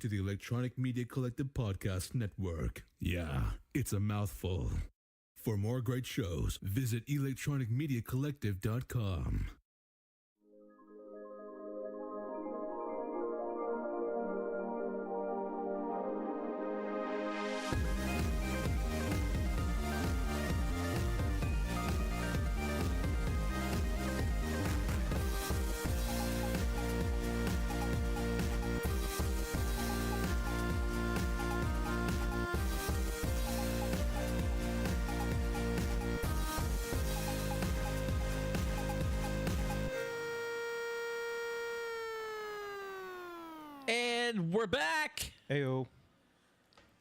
to the Electronic Media Collective Podcast Network. Yeah, it's a mouthful. For more great shows, visit electronicmediacollective.com. And we're back. Heyo.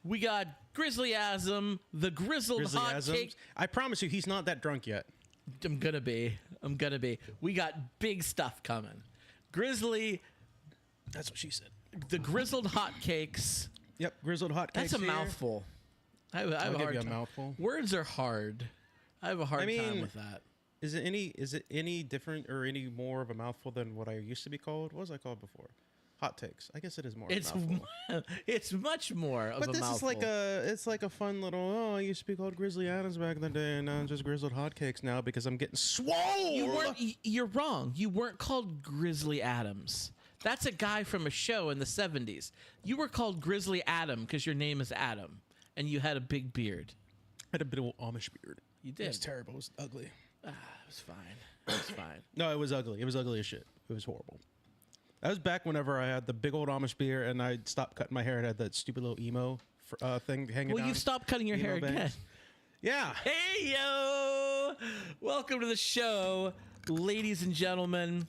We got Grizzlyasm, the grizzled hot cake. I promise you, he's not that drunk yet. I'm gonna be. We got big stuff coming. Grizzly, That's what she said. the grizzled hot cakes. Yep, grizzled hot cakes. That's a here. mouthful. I have I'll a give hard you a time. mouthful. Words are hard. I have a hard time mean, with that. Is it any different or any more of a mouthful than what I used to be called? What was I called before? Hot takes. I guess it is more. It's of a mouthful. it's much more of But a this mouthful. is like a fun little. Oh, I used to be called Grizzly Adams back in the day, and now I'm just grizzled hotcakes now because I'm getting swole. You're wrong. You weren't called Grizzly Adams. That's a guy from a show in the 70s. You were called Grizzly Adam because your name is Adam, and you had a big beard. I had a bit of Amish beard. You It did. was terrible. It was ugly. It was fine. It was fine. No, it was ugly. It was ugly as shit. It was horrible. That was back whenever I had the big old Amish beard and I stopped cutting my hair and had that stupid little emo thing hanging down. Well, you stopped cutting your hair Emo again. bangs. Yeah. Hey, yo! Welcome to the show, ladies and gentlemen.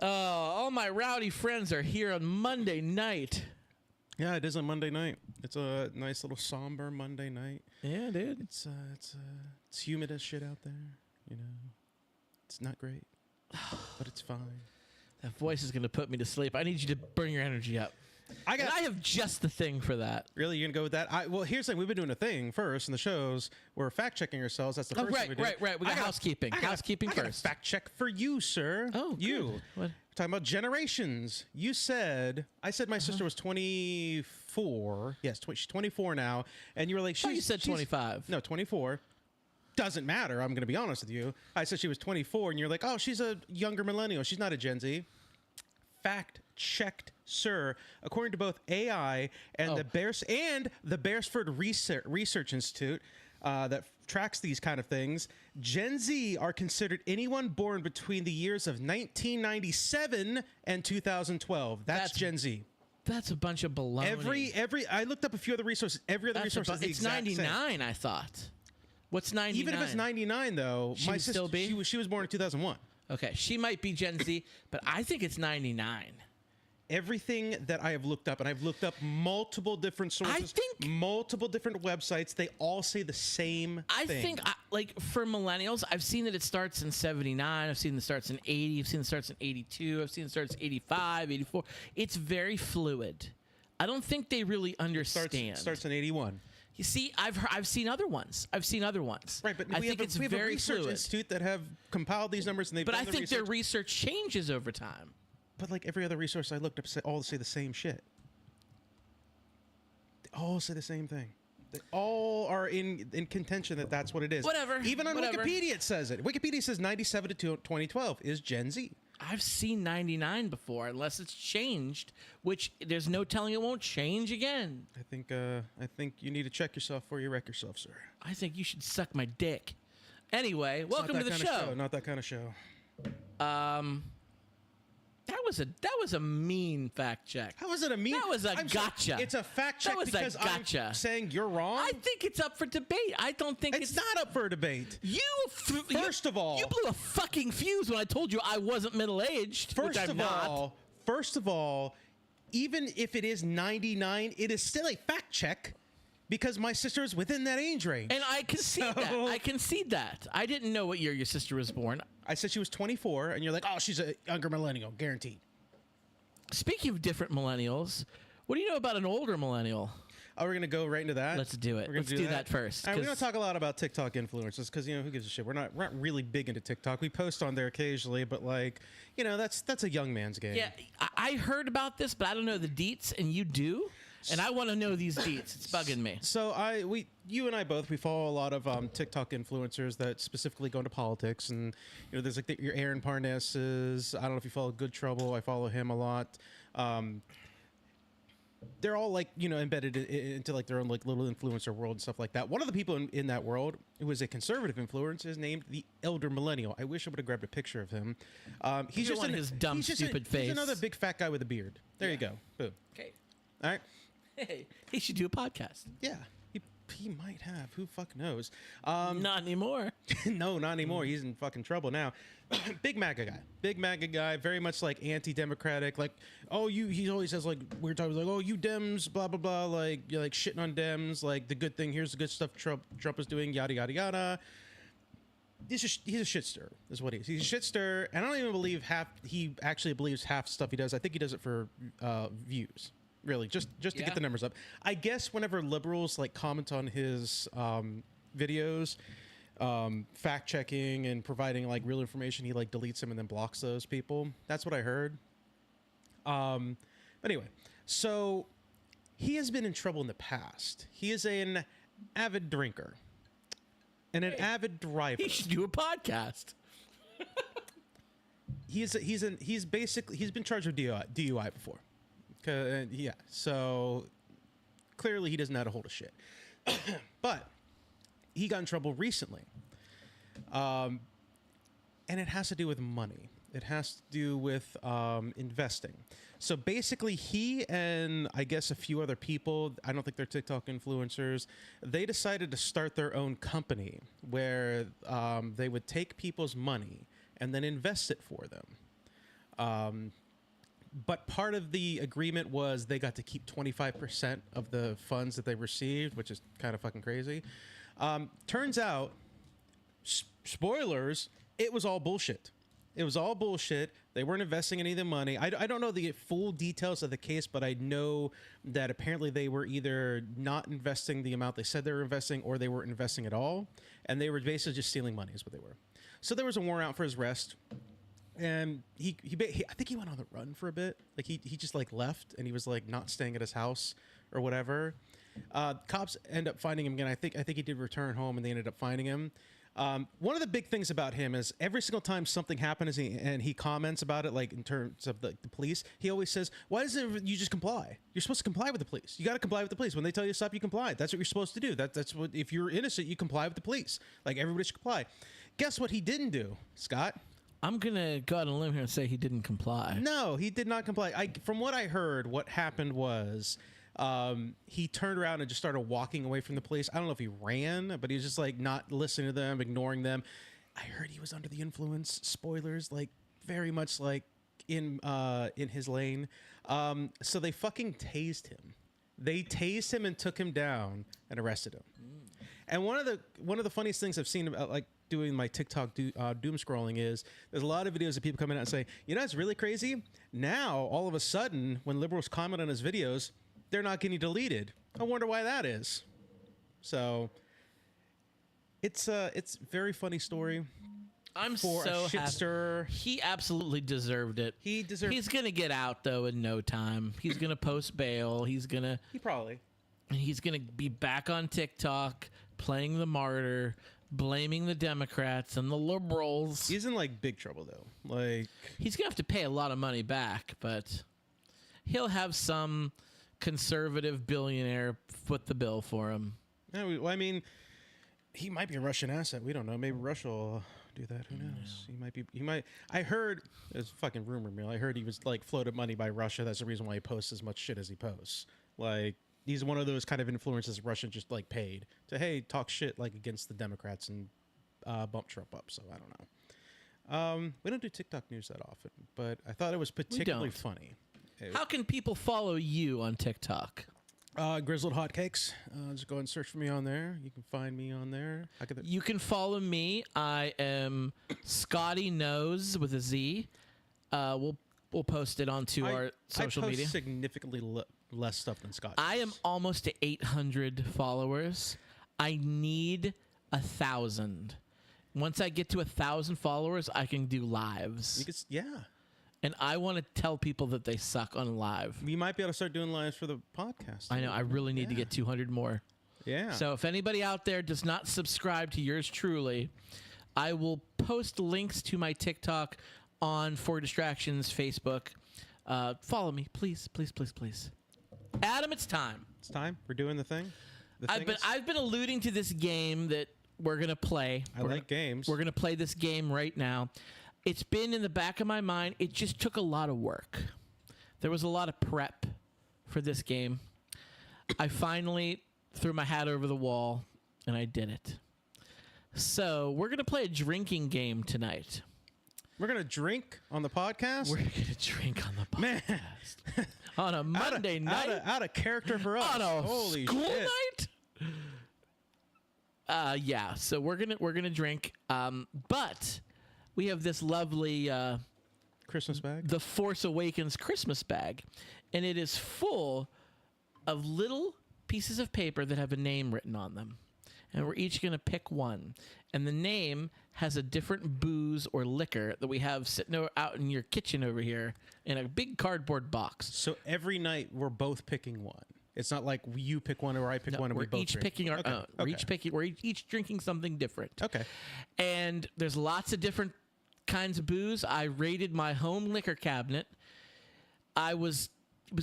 All my rowdy friends are here on Monday night. Yeah, it is a Monday night. It's a nice little somber Monday night. Yeah, dude. It's humid as shit out there. You know, it's not great, but it's fine. That voice is going to put me to sleep. I need you to bring your energy up. I have just the thing for that. Really, you're gonna go with that? Well, here's the thing. We've been doing a thing first in the shows. We're fact checking ourselves. That's the first thing we do. Right. We got housekeeping. Housekeeping I got a first. fact check for you, sir. Oh, you. good. What? We're talking about generations. I said my sister was 24. Yes, she's 24 now, and you were like, Oh, you said 25. No, 24. Doesn't matter. I'm going to be honest with you. I said she was 24, and you're like, oh, she's a younger millennial. She's not a Gen Z. Fact checked, sir. According to both AI and the Beresford Research Institute that tracks these kind of things, Gen Z are considered anyone born between the years of 1997 and 2012. That's Gen Z. That's a bunch of baloney. I looked up a few other resources. Every other resource is the it's exact 99, same. I thought. What's 99? Even if it's 99, though, She my would sister, still be? she was born in 2001. Okay, she might be Gen Z, but I think it's 99. Everything that I have looked up, and I've looked up multiple different sources, multiple different websites, they all say the same thing. I think, like, for millennials, I've seen that it starts in 79. I've seen it starts in 80. I've seen it starts in 82. I've seen it starts 85, 84. It's very fluid. I don't think they really understand. Starts in 81. You see, I've seen other ones. Right, but I we think have it's a very research fluid. institute that have compiled these numbers, and they've But done I the think their research. research changes over time. But like every other resource I looked up, all say the same shit. They all say the same thing. They all are in contention that that's what it is. Whatever. Even on Whatever. Wikipedia, it says it. Wikipedia says 97 to 2012 is Gen Z. I've seen 99 before, unless it's changed, which there's no telling it won't change again. I think you need to check yourself before you wreck yourself, sir. I think you should suck my dick. Anyway, It's welcome not to that the kind of show. Not that kind of show. That was a mean fact check. How is it a mean? That was a I'm gotcha. Sorry, it's a fact check That was because a gotcha. I'm saying you're wrong. I think it's up for debate. I don't think it's not up for a debate. First of all, you blew a fucking fuse when I told you I wasn't middle aged. First of all, even if it is 99, it is still a fact check because my sister is within that age range. And I concede that. I concede that. I didn't know what year your sister was born. I said she was 24, and you're like, oh, she's a younger millennial, guaranteed. Speaking of different millennials, what do you know about an older millennial? Oh, we're gonna go right into that. Let's do it. Let's do that first. All right, we're gonna 'cause- talk a lot about TikTok influencers because who gives a shit? We're not really big into TikTok. We post on there occasionally, but like that's a young man's game. Yeah, I heard about this, but I don't know the deets, and you do, and I want to know these deets. It's bugging me. So you and I both, we follow a lot of TikTok influencers that specifically go into politics, and there's like your Aaron Parnasses. I don't know if you follow Good Trouble. I follow him a lot. They're all like embedded into like their own like little influencer world and stuff like that. One of the people in that world who is a conservative influencer is named the Elder Millennial. I wish I would have grabbed a picture of him. He's just his dumb, stupid face. He's another big fat guy with a beard. There you go. Boom. Okay. All right. Hey, he should do a podcast. Yeah. He might have. Who fuck knows? Not anymore. No, not anymore. He's in fucking trouble now. Big MAGA guy. Very much like anti-democratic. Like, he always says like weird times like, oh, you Dems, blah blah blah. Like you're like shitting on Dems. Like the good thing. Here's the good stuff Trump is doing. Yada yada yada. He's a shitster. Is what he is. He's a shitster, and I don't even believe he actually believes half stuff he does. I think he does it for views. Really, just to get the numbers up. I guess whenever liberals like comment on his videos, fact checking and providing like real information, he like deletes them and then blocks those people. That's what I heard. But anyway, so he has been in trouble in the past. He is an avid drinker and an avid driver. He should do a podcast. He's been charged with DUI before. Yeah, so clearly he doesn't know how to hold a shit. But he got in trouble recently. And it has to do with money. It has to do with investing. So basically he and I guess a few other people, I don't think they're TikTok influencers, they decided to start their own company where they would take people's money and then invest it for them. But part of the agreement was they got to keep 25% of the funds that they received, which is kind of fucking crazy. Turns out, spoilers, it was all bullshit. It was all bullshit. They weren't investing any of the money. I don't know the full details of the case, but I know that apparently they were either not investing the amount they said they were investing or they weren't investing at all. And they were basically just stealing money is what they were. So there was a warrant out for his arrest. And he I think he went on the run for a bit. Like he just like left and he was like not staying at his house or whatever. Cops end up finding him again. I think he did return home and they ended up finding him. One of the big things about him is every single time something happens and he comments about it, like in terms of the police, he always says, why doesn't you just comply? You're supposed to comply with the police. You got to comply with the police. When they tell you to stop, you comply. That's what you're supposed to do. That's what, if you're innocent, you comply with the police. Like everybody should comply. Guess what he didn't do, Scott? I'm going to go out on a limb here and say he didn't comply. No, he did not comply. From what I heard, what happened was he turned around and just started walking away from the police. I don't know if he ran, but he was just like not listening to them, ignoring them. I heard he was under the influence. Spoilers, like very much like in his lane. So they fucking tased him. They tased him and took him down and arrested him. And one of the funniest things I've seen about like doing my TikTok doom scrolling is there's a lot of videos of people coming out and say, it's really crazy. Now, all of a sudden, when liberals comment on his videos, they're not getting deleted. I wonder why that is. So it's a very funny story. I'm for so a shitster. He absolutely deserved it. He's gonna get out though in no time. He's gonna post bail. He probably. He's gonna be back on TikTok playing the martyr, blaming the Democrats and the liberals. He's in like big trouble though. Like he's gonna have to pay a lot of money back, but he'll have some conservative billionaire foot the bill for him. Yeah, well, I mean, he might be a Russian asset. We don't know. Maybe Russia will do that. Who knows? He might. I heard it's fucking rumor mill. I heard he was like floated money by Russia. That's the reason why he posts as much shit as he posts. Like he's one of those kind of influencers Russia just like paid to talk shit like against the Democrats and bump Trump up. So I don't know. We don't do TikTok news that often, but I thought it was particularly funny. How can people follow you on TikTok? Grizzled Hotcakes. Just go and search for me on there. You can find me on there. You can follow me. I am Scotty Knows with a Z. We'll We'll post it onto our social I post media. significantly less stuff than Scott. I am almost at 800 followers. I need 1,000. Once I get to 1,000 followers, I can do lives. Yeah. And I want to tell people that they suck on live. We might be able to start doing lives for the podcast. I know. I really need to get 200 more. Yeah. So if anybody out there does not subscribe to yours truly, I will post links to my TikTok on For Distractions Facebook. Follow me, please, please, please, please. Adam, it's time. It's time. We're doing the thing. I've been alluding to this game that we're gonna play. I like games. We're gonna play this game right now. It's been in the back of my mind. It just took a lot of work. There was a lot of prep for this game. I finally threw my hat over the wall, and I did it. So we're going to play a drinking game tonight. We're going to drink on the podcast? We're going to drink on the podcast. Man. On a Monday night? Out of character for us. On a Holy school shit. night? Yeah, so we're gonna drink. But we have this lovely Christmas bag? The Force Awakens Christmas bag, and it is full of little pieces of paper that have a name written on them. And we're each going to pick one. And the name has a different booze or liquor that we have sitting out in your kitchen over here in a big cardboard box. So every night we're both picking one. It's not like you pick one or I pick one and we're we both each drink. picking our Okay, own. okay. We're each drinking something different. Okay. And there's lots of different kinds of booze. I raided my home liquor cabinet. I was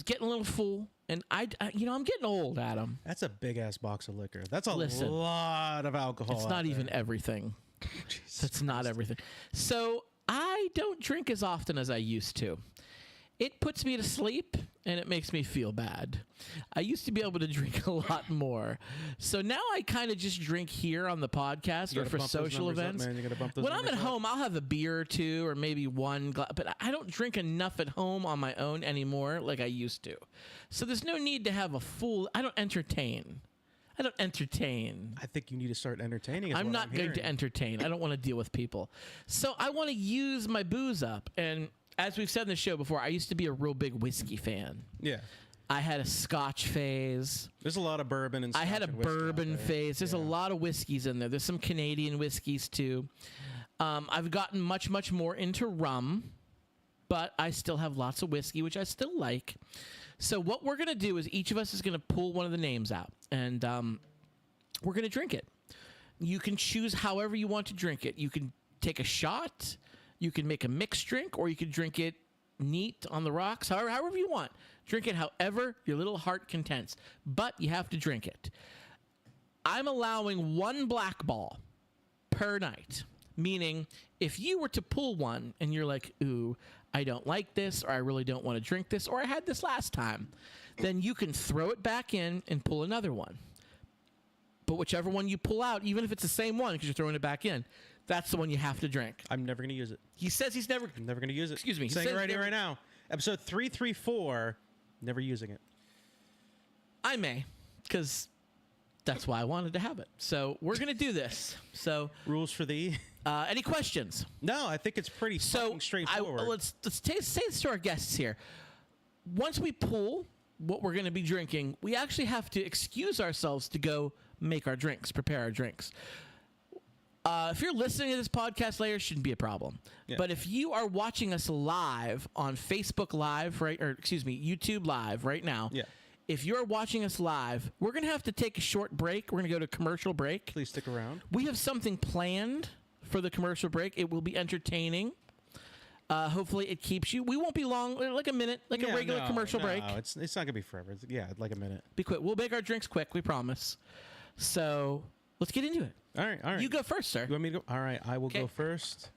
getting a little full. And I'm getting old, Adam. That's a big ass box of liquor. That's a Listen, lot of alcohol. It's out not even there. everything. Jesus That's not everything. So I don't drink as often as I used to. It puts me to sleep, and it makes me feel bad. I used to be able to drink a lot more. So now I kind of just drink here on the podcast or for social events. When I'm at home, I'll have a beer or two or maybe one glass, but I don't drink enough at home on my own anymore like I used to. So there's no need to have a full... I don't entertain. I think you need to start entertaining. I'm not going to entertain. I don't want to deal with people. So I want to use my booze up. And as we've said in the show before, I used to be a real big whiskey fan. Yeah. I had a Scotch phase. There's a lot of bourbon and I had a bourbon phase. There's a Yeah. lot of whiskeys in there. There's some Canadian whiskeys too. I've gotten much, much more into rum, but I still have lots of whiskey, which I still like. So what we're going to do is each of us is going to pull one of the names out, and we're going to drink it. You can choose however you want to drink it. You can take a shot, you can make a mixed drink, or you can drink it neat on the rocks, however you want. Drink it however your little heart contents, but you have to drink it. I'm allowing one black ball per night, meaning if you were to pull one and you're like, ooh, I don't like this, or I really don't want to drink this, or I had this last time, then you can throw it back in and pull another one. But whichever one you pull out, even if it's the same one because you're throwing it back in, that's the one you have to drink. I'm never going to use it. He says he's never... I'm never going to use it. Excuse me. Saying it right here, right now. Episode 334, never using it. I may, because that's why I wanted to have it. So we're going to do this. So Rules for thee? any questions? No, I think it's pretty fucking straightforward. Let's say this to our guests here. Once we pull what we're going to be drinking, we actually have to excuse ourselves to go make our drinks, prepare our drinks. If you're listening to this podcast later, it shouldn't be a problem. Yeah. But if you are watching us live on Facebook Live, YouTube Live right now, Yeah. if you're watching us live, we're going to have to take a short break. We're going to go to commercial break. Please stick around. We have something planned for the commercial break. It will be entertaining. Hopefully it keeps you. We won't be long, like a minute, like a regular commercial break. No, it's not going to be forever. Like a minute. Be quick. We'll make our drinks quick, we promise. So let's get into it. All right. You go first, sir. You want me to go? All right, I will go first.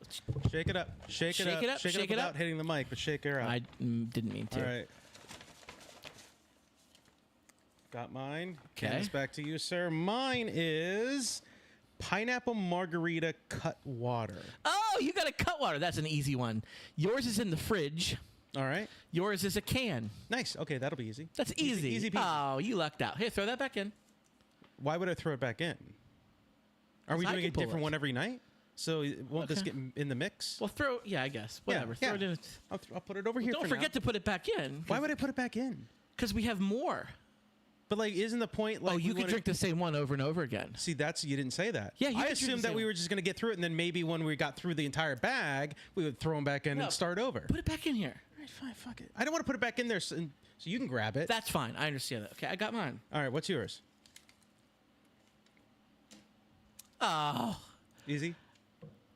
Shake it up. Shake it up without hitting the mic, but shake her up. I didn't mean to. All right. Got mine. Okay. Hand this back to you, sir. Mine is pineapple margarita cut water. Oh, you got a cut water. That's an easy one. Yours is in the fridge. All right. Yours is a can. Nice. Okay, that'll be easy. That's easy. Easy peasy. Oh, you lucked out. Here, throw that back in. Why would I throw it back in? Are we I doing can a pull different it. one every night? So won't this get in the mix? Well, I guess. Whatever. Yeah. Throw it in. I'll put it over here. Don't forget to put it back in. Why would I put it back in? Because we have more. But like, isn't the point like? Oh, you can drink the same one over and over again. See, you didn't say that. Yeah, I assumed that we were just gonna get through it, and then maybe when we got through the entire bag, we would throw them back in and start over. Put it back in here. All right, fine, fuck it. I don't want to put it back in there, so you can grab it. That's fine. I understand that. Okay, I got mine. All right, what's yours? Oh, Easy.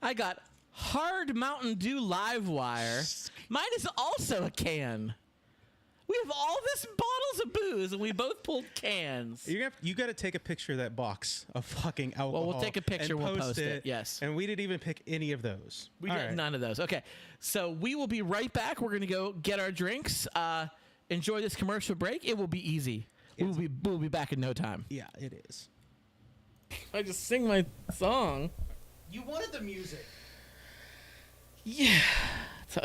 I got Hard Mountain Dew Live Wire. Mine is also a can. We have all this bottles of booze, and we both pulled cans. You got to take a picture of that box of fucking alcohol. Well, we'll take a picture. And We'll post it. Yes. And we didn't even pick any of those. We got none of those. Okay. So we will be right back. We're going to go get our drinks. Enjoy this commercial break. It will be easy. We'll be back in no time. Yeah, it is. I just sing my song. You wanted the music. Yeah. So,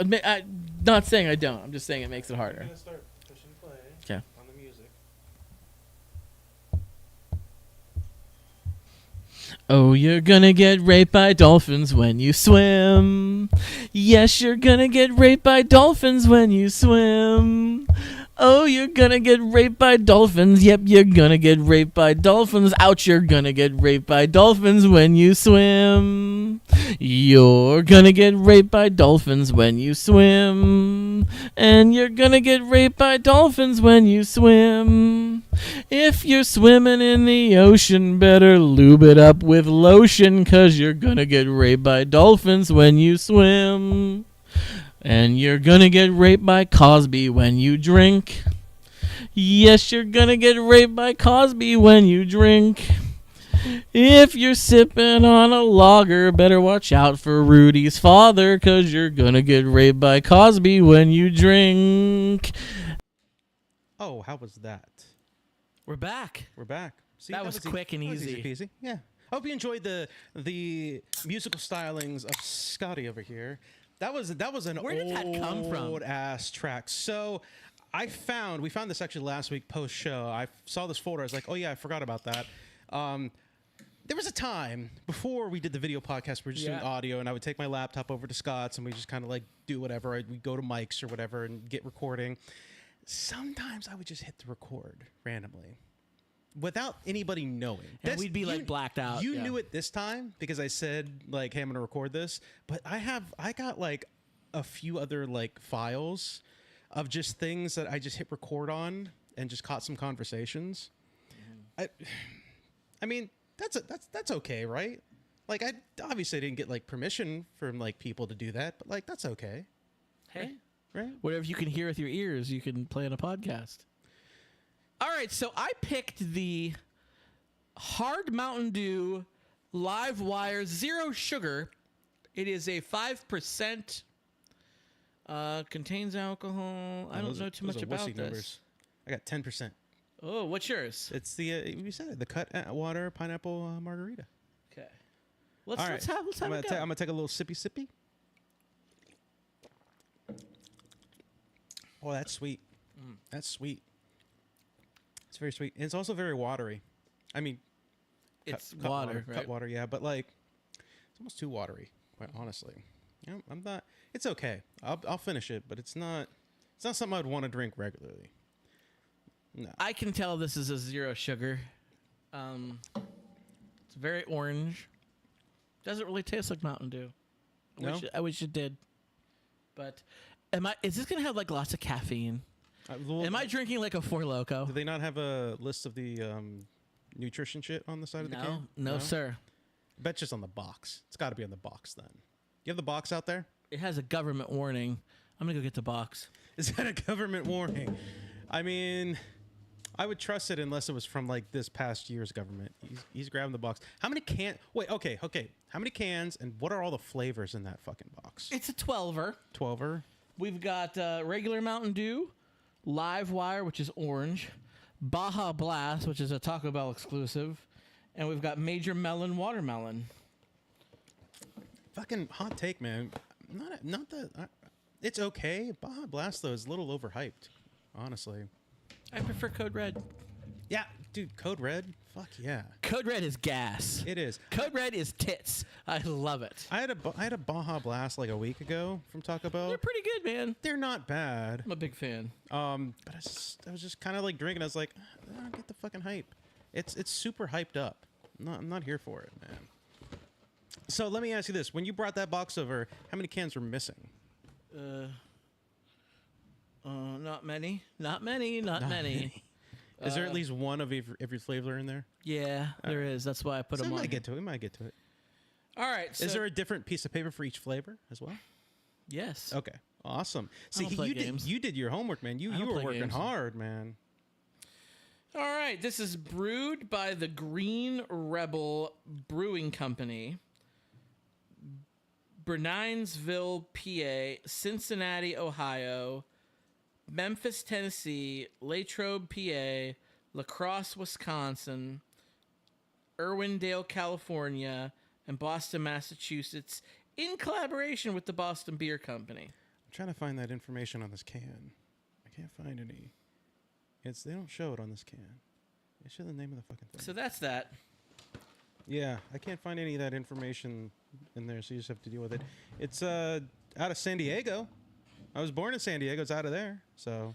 not saying I don't. I'm just saying it makes it harder. I'm going to start pushing play Okay. on the music. Oh, you're gonna get raped by dolphins when you swim. Yes, you're gonna get raped by dolphins when you swim. Oh, you're gonna get raped by dolphins. Yep, you're gonna get raped by dolphins. Ouch, you're gonna get raped by dolphins when you swim. You're gonna get raped by dolphins when you swim. And you're gonna get raped by dolphins when you swim. If you're swimming in the ocean, better lube it up with lotion, 'cause you're gonna get raped by dolphins when you swim. And you're gonna get raped by Cosby when you drink. Yes, you're gonna get raped by Cosby when you drink. If you're sipping on a lager, better watch out for Rudy's father, 'cause you're gonna get raped by Cosby when you drink. Oh, how was that? We're back. We're back. See, That was quick and that was easy. peasy. Yeah. I hope you enjoyed the musical stylings of Scotty over here. That was an Where did that come from? old ass track. So we found this actually last week post show. I saw this folder. I was like, oh yeah, I forgot about that. There was a time before we did the video podcast, we were just doing audio, and I would take my laptop over to Scott's, and we just kind of like do whatever. We'd go to mics or whatever and get recording. Sometimes I would just hit the record randomly without anybody knowing. And we'd be like blacked out. You knew it this time because I said like, hey, I'm going to record this. But I got like a few other like files of just things that I just hit record on and just caught some conversations. I mean, that's okay, right? Like I obviously didn't get like permission from like people to do that, but like that's okay. Hey. Right? Whatever you can hear with your ears, you can play on a podcast. All right, so I picked the Hard Mountain Dew Live Wire Zero Sugar. It is a 5%. Contains alcohol. I don't know too much about this. Numbers. I got 10%. Oh, what's yours? It's the you said it, the cut water pineapple margarita. Okay. Let's have it go. I'm gonna take a little sippy. Oh, that's sweet. That's sweet. It's very sweet. And it's also very watery. I mean, it's water, right? Cut water, yeah. But like, it's almost too watery, quite honestly. You know, I'm not. It's okay. I'll finish it, but it's not something I'd want to drink regularly. No. I can tell this is a zero sugar. It's very orange. Doesn't really taste like Mountain Dew. I wish it did. But is this gonna have like lots of caffeine? Am I drinking like a Four Loko? Do they not have a list of the nutrition shit on the side of the can? No, sir. I bet just on the box. It's got to be on the box then. You have the box out there? It has a government warning. I'm gonna go get the box. Is that a government warning? I mean, I would trust it unless it was from like this past year's government. He's grabbing the box. How many cans? Wait, okay. How many cans and what are all the flavors in that fucking box? It's a 12er. 12er. We've got regular Mountain Dew, Live Wire, which is orange, Baja Blast, which is a Taco Bell exclusive, and we've got Major Melon Watermelon. Fucking hot take, man. Not that. It's okay. Baja Blast though is a little overhyped, honestly. I prefer Code Red. Yeah, dude, Code Red. Fuck yeah. Code Red is gas. It is. Code Red is tits. I love it. I had a Baja Blast like a week ago from Taco Bell. They're pretty good, man. They're not bad. I'm a big fan. But I was just kind of like drinking. I was like, I don't get the fucking hype. It's super hyped up. I'm not here for it, man. So let me ask you this: when you brought that box over, how many cans were missing? Not many. Not many. Is there at least one of every flavor in there? Yeah, there is. That's why I put them We on. might get to it. We might get to it. All right. So Is there a different piece of paper for each flavor as well? yes. Okay, awesome. See, don't play you games. did your homework, man. You don't were play working games. hard, man. All right. This is brewed by the Green Rebel Brewing Company, Berneinsville, PA, Cincinnati, Ohio, Memphis, Tennessee, Latrobe, PA, La Crosse, Wisconsin, Irwindale, California, and Boston, Massachusetts, in collaboration with the Boston Beer Company. I'm trying to find that information on this can. I can't find any. They don't show it on this can. They show the name of the fucking thing. So that's that. Yeah, I can't find any of that information in there, so you just have to deal with it. It's out of San Diego. I was born in San Diego. It's out of there. So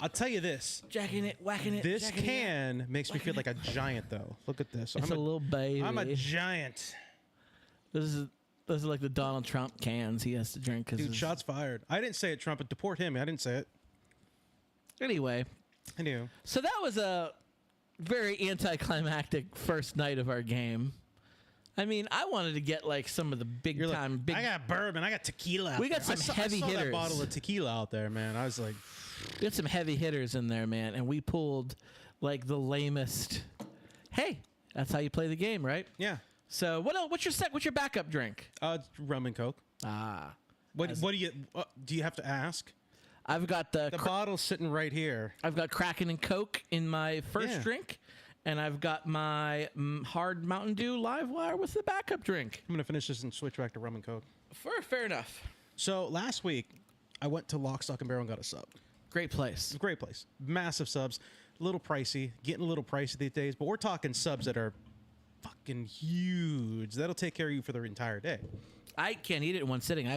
I'll tell you this. Jacking it, whacking it. This jacking it. can makes me feel like a giant, though. Look at this. It's a little baby. I'm a giant. This is like the Donald Trump cans he has to drink. Dude, shots fired. I didn't say it, Trump, but deport him. I didn't say it. Anyway, I knew. so that was a very anticlimactic first night of our game. I mean, I wanted to get like some of the big time. I got bourbon. I got tequila. We got some heavy I saw hitters. that bottle of tequila out there, man. I was like, We had some heavy hitters in there, man, and we pulled like the lamest. Hey, that's how you play the game, right? yeah. So what else? What's your backup drink? It's rum and Coke. What do you have to ask? I've got The bottle's sitting right here. I've got Kraken and Coke in my first Yeah. drink, and I've got my hard Mountain Dew Live Wire with the backup drink. I'm gonna finish this and switch back to rum and Coke. Fair enough. So last week, I went to Lock, Stock, and Barrel and got a sub. Great place. Great place. Massive subs. A little pricey. Getting a little pricey these days, but we're talking subs that are fucking huge. That'll take care of you for the entire day. I can't eat it in one sitting.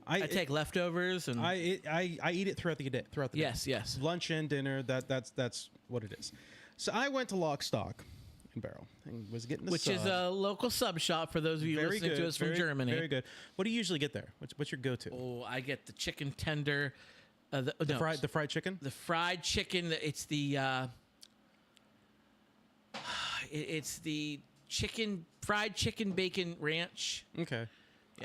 I take leftovers and I eat it throughout the day. Yes. Lunch and dinner. That's what it is. So I went to Lock, Stock, and Barrel and was getting the which sub. is a local sub shop for those of you Very listening good. to us from Germany. Very good. What do you usually get there? What's your go-to? Oh, I get the chicken tender. The fried chicken. The fried chicken. It's the it's the fried chicken bacon ranch. Okay.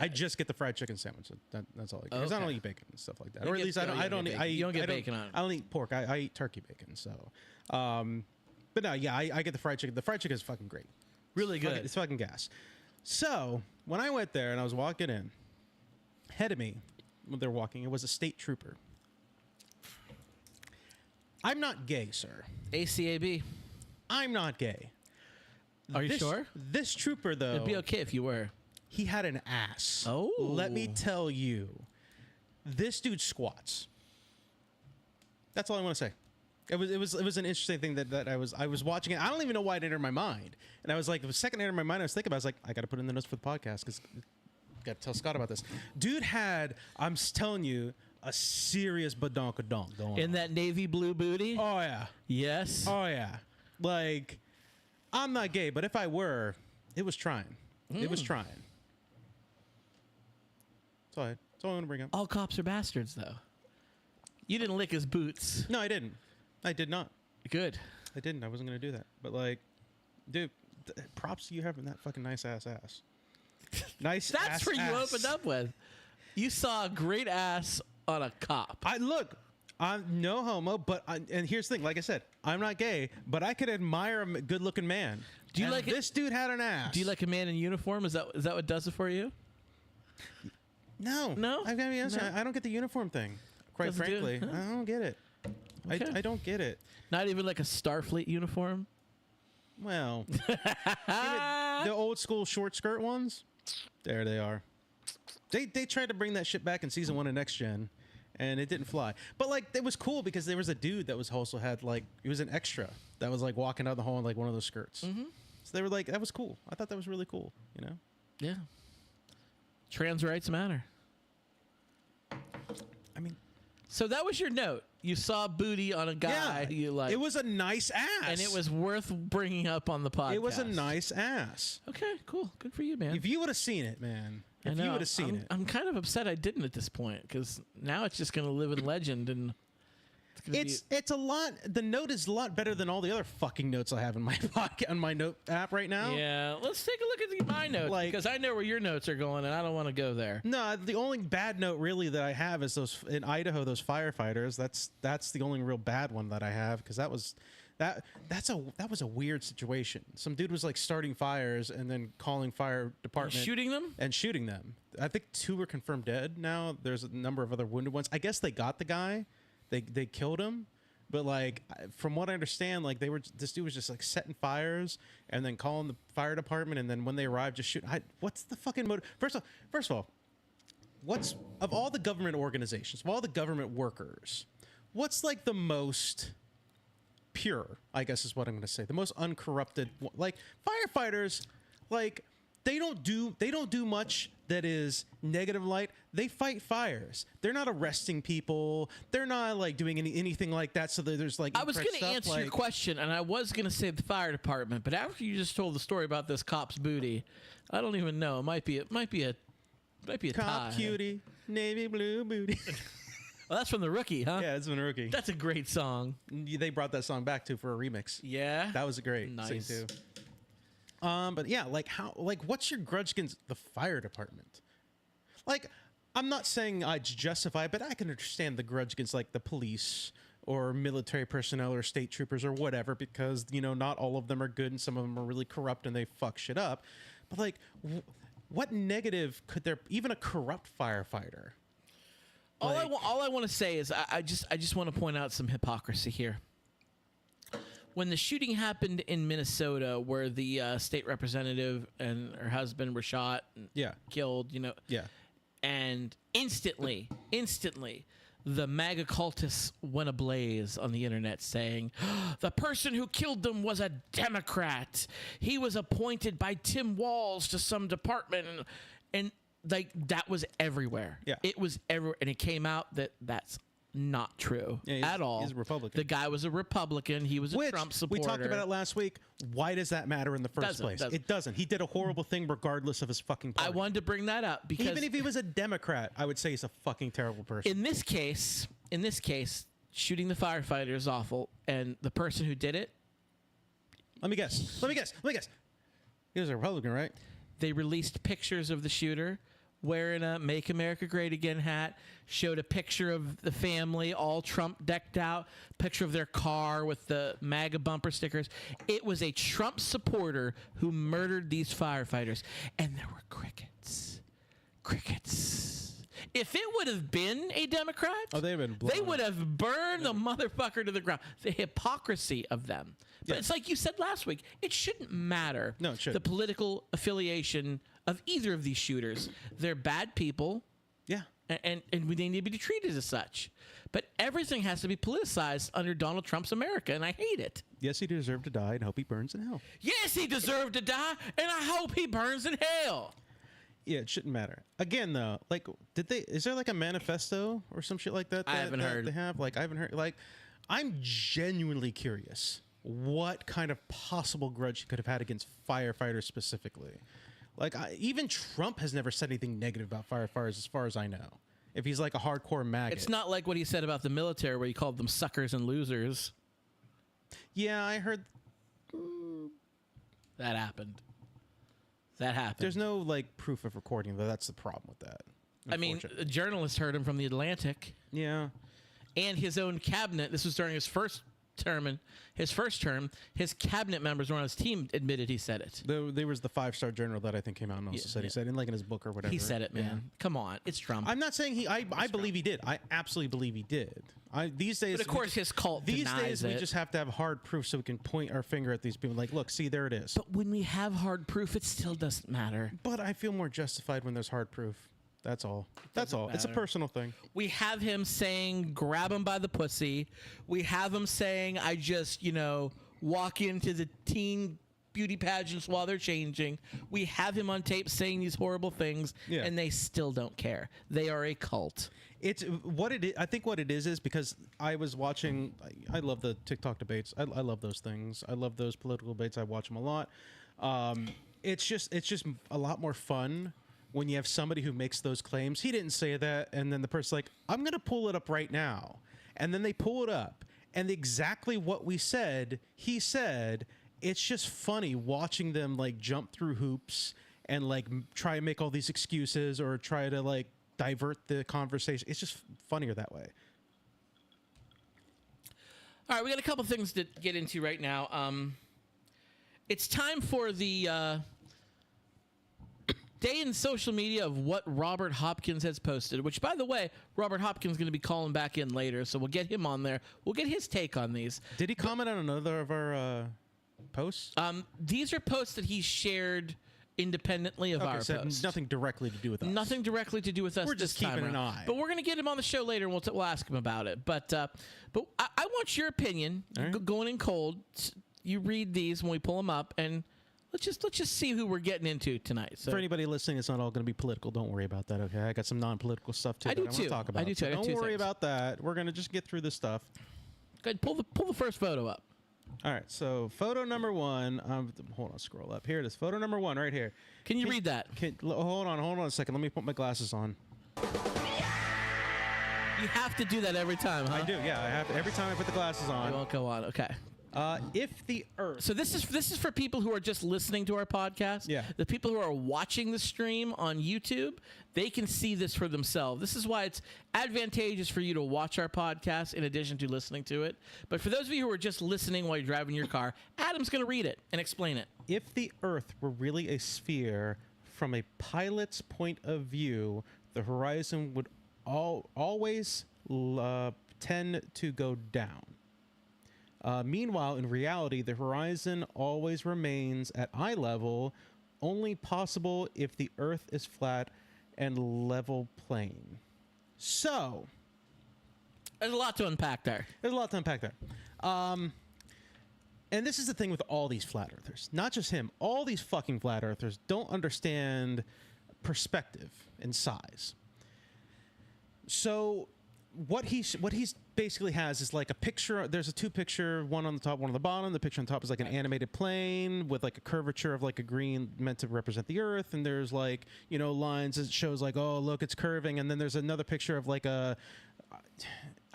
I just get the fried chicken sandwich. That's all I get. 'Cause I don't eat bacon and stuff like that. You Or at get- least I oh, don't. you I don't don't. get I bacon. You don't get I bacon on it. I don't eat pork. I eat turkey bacon. So, but no, yeah, I get the fried chicken. The fried chicken is fucking great. Really good. It's fucking gas. So when I went there and I was walking in, ahead of me, when they're walking, it was a state trooper. I'm not gay, sir. ACAB. I'm not gay. Are you sure? This trooper, though, It'd be okay if you were. he had an ass. Oh. Let me tell you, this dude squats. That's all I want to say. It was an interesting thing that I was watching it. I don't even know why it entered my mind. And I was like, the second it entered my mind, I was thinking about it. I was like, I got to put in the notes for the podcast because got to tell Scott about this. Dude had, I'm telling you, a serious badonkadonk going In on. that navy blue booty? Oh, yeah. Yes. Oh, yeah. Like, I'm not gay, but if I were, it was trying. It was trying. That's all I want to bring up. All cops are bastards, though. You didn't lick his boots. No, I didn't. I did not. Good. I didn't. I wasn't going to do that. But, like, dude, props to you having that fucking nice ass. Nice That's ass where you ass. opened up with. You saw a great ass on a cop. I'm no homo, but and here's the thing. Like I said, I'm not gay, but I could admire a good-looking man. Do you And like it- this dude had an ass? Do you like a man in uniform? Is that what does it for you? No. No? I've got to be honest. No? I don't get the uniform thing. Quite Doesn't do it? frankly, Huh? I don't get it. Okay. I don't get it. Not even like a Starfleet uniform? Well, the old school short skirt ones. There they are. They tried to bring that shit back in season 1 of Next Gen, and it didn't fly. But like it was cool because there was a dude that was also had like he was an extra that was like walking down the hall in like one of those skirts. Mm-hmm. So they were like that was cool. I thought that was really cool. You know? Yeah. Trans rights matter. I mean, so that was your note. You saw booty on a guy you like. It was a nice ass. And it was worth bringing up on the podcast. It was a nice ass. Okay, cool. Good for you, man. If you would have seen it, man. If you would have seen it. I'm kind of upset I didn't at this point because now it's just going to live in legend and it's a lot. The note is a lot better than all the other fucking notes I have in my pocket on my note app right now. Yeah, let's take a look at my notes because I know where your notes are going and I don't want to go there. No, the only bad note really that I have is those in Idaho, those firefighters. That's the only real bad one that I have because that was a weird situation. Some dude was like starting fires and then calling fire department, and shooting them. I think 2 were confirmed dead. Now there's a number of other wounded ones. I guess they got the guy. They killed him, but like from what I understand, like this dude was just like setting fires and then calling the fire department, and then when they arrived, just shoot. What's the fucking motive? First of all, what's of all the government organizations, of all the government workers, what's like the most pure? I guess is what I'm going to say. The most uncorrupted, like firefighters, like. They don't do much that is negative light. They fight fires. They're not arresting people. They're not like doing anything like that. So there's like I was going to answer your question, and I was going to say the fire department, but after you just told the story about this cop's booty, I don't even know. It might be a cop tie. cutie, navy blue booty. Well, that's from The Rookie, huh? Yeah, it's from The Rookie. That's a great song. They brought that song back too for a remix. Yeah, that was a great nice thing too. But yeah, what's your grudge against the fire department? Like, I'm not saying I justify it, but I can understand the grudge against like the police or military personnel or state troopers or whatever, because, you know, not all of them are good and some of them are really corrupt and they fuck shit up. But like, what negative could there, even a corrupt firefighter? All I want to say is I just want to point out some hypocrisy here. When the shooting happened in Minnesota, where the state representative and her husband were shot and killed, you know, and instantly, the MAGA cultists went ablaze on the internet saying, the person who killed them was a Democrat. He was appointed by Tim Walz to some department, and like that was everywhere. Yeah, it was everywhere, and it came out that that's not true at all. He's a Republican. The guy was a Republican. He was a Trump supporter. We talked about it last week. Why does that matter in the first place? It doesn't. He did a horrible thing regardless of his fucking party. I wanted to bring that up because even if he was a Democrat, I would say he's a fucking terrible person. In this case, shooting the firefighter is awful, and the person who did it. Let me guess. He was a Republican, right? They released pictures of the shooter wearing a Make America Great Again hat, showed a picture of the family all Trump decked out, picture of their car with the MAGA bumper stickers. It was a Trump supporter who murdered these firefighters, and there were crickets. If it would have been a Democrat, they would have burned the motherfucker to the ground. The hypocrisy of them. But it's like you said last week, it shouldn't matter the political affiliation of either of these shooters. They're bad people. Yeah. And they need to be treated as such. But everything has to be politicized under Donald Trump's America, and I hate it. Yes, he deserved to die and hope he burns in hell. Yes, he deserved to die, and I hope he burns in hell. Yeah, it shouldn't matter. Again, though, like, is there like a manifesto or some shit like that? I haven't heard. They have, like, I haven't heard. Like, I'm genuinely curious what kind of possible grudge he could have had against firefighters specifically. Like, even Trump has never said anything negative about firefighters, as far as I know. If he's like a hardcore maggot, it's not like what he said about the military, where he called them suckers and losers. Yeah, I heard that happened. There's no like proof of recording, though. That's the problem with that. I mean, a journalist heard him from the Atlantic. Yeah, and his own cabinet. This was during his first term. His cabinet members on his team admitted he said it. There was the 5-star general that I think came out and also said he said in his book or whatever. He said it, man. Yeah. Come on, it's Trump. I'm not saying I believe he did. I absolutely believe he did. These days, but of course, his cult denies it. We just have to have hard proof so we can point our finger at these people. Like, look, see, there it is. But when we have hard proof, it still doesn't matter. But I feel more justified when there's hard proof. That's all. That's all. It's a matter. personal thing. We have him saying, grab him by the pussy. We have him saying, I just, walk into the teen beauty pageants while they're changing. We have him on tape saying these horrible things, and they still don't care. They are a cult. It's what it is. I think what it is because I was watching. I love the TikTok debates. I love those things. I love those political debates. I watch them a lot. It's just a lot more fun when you have somebody who makes those claims. He didn't say that, and then the person's like, "I'm gonna pull it up right now," and then they pull it up, and exactly what we said, he said. It's just funny watching them like jump through hoops and like try and make all these excuses or try to like divert the conversation. It's just funnier that way. All right, we got a couple things to get into right now. It's time for the day in social media of what Robert Hopkins has posted, which, by the way, Robert Hopkins is going to be calling back in later, so we'll get him on there. We'll get his take on these. Did he comment on another of our posts? These are posts that he shared independently of our posts. Nothing directly to do with us. Nothing directly to do with us. We're just this time keeping an around. eye. But we're going to get him on the show later, and we'll ask him about it. But I want your opinion. Right. Going in cold. You read these when we pull them up, and let's just see who we're getting into tonight. So for anybody listening, it's not all going to be political. Don't worry about that. Okay, I got some non-political stuff too. I do that I too. want to talk about. I do too. So I got don't two worry things. about that. We're going to just get through this stuff. go ahead, pull the first photo up. All right, so photo number one. Hold on, scroll up. Here it is. Photo number one, right here. Can you read that? Hold on a second. Let me put my glasses on. You have to do that every time, huh? I do, yeah. I have to, every time I put the glasses I on. won't go on. Okay. If the Earth. So this is for people who are just listening to our podcast. Yeah. The people who are watching the stream on YouTube, they can see this for themselves. This is why it's advantageous for you to watch our podcast in addition to listening to it. But for those of you who are just listening while you're driving your car, Adam's going to read it and explain it. If the Earth were really a sphere, from a pilot's point of view, the horizon would always tend to go down. Meanwhile, in reality, the horizon always remains at eye level, only possible if the Earth is flat and level plane. So, There's a lot to unpack there. there's a lot to unpack there. And this is the thing with all these flat earthers. Not just him. All these fucking flat earthers don't understand perspective and size. So what he's basically has is like a picture. There's a two picture, one on the top, one on the bottom. The picture on top is like an animated plane with like a curvature of like a green meant to represent the Earth. And there's like, lines that shows like, oh, look, it's curving. And then there's another picture of like I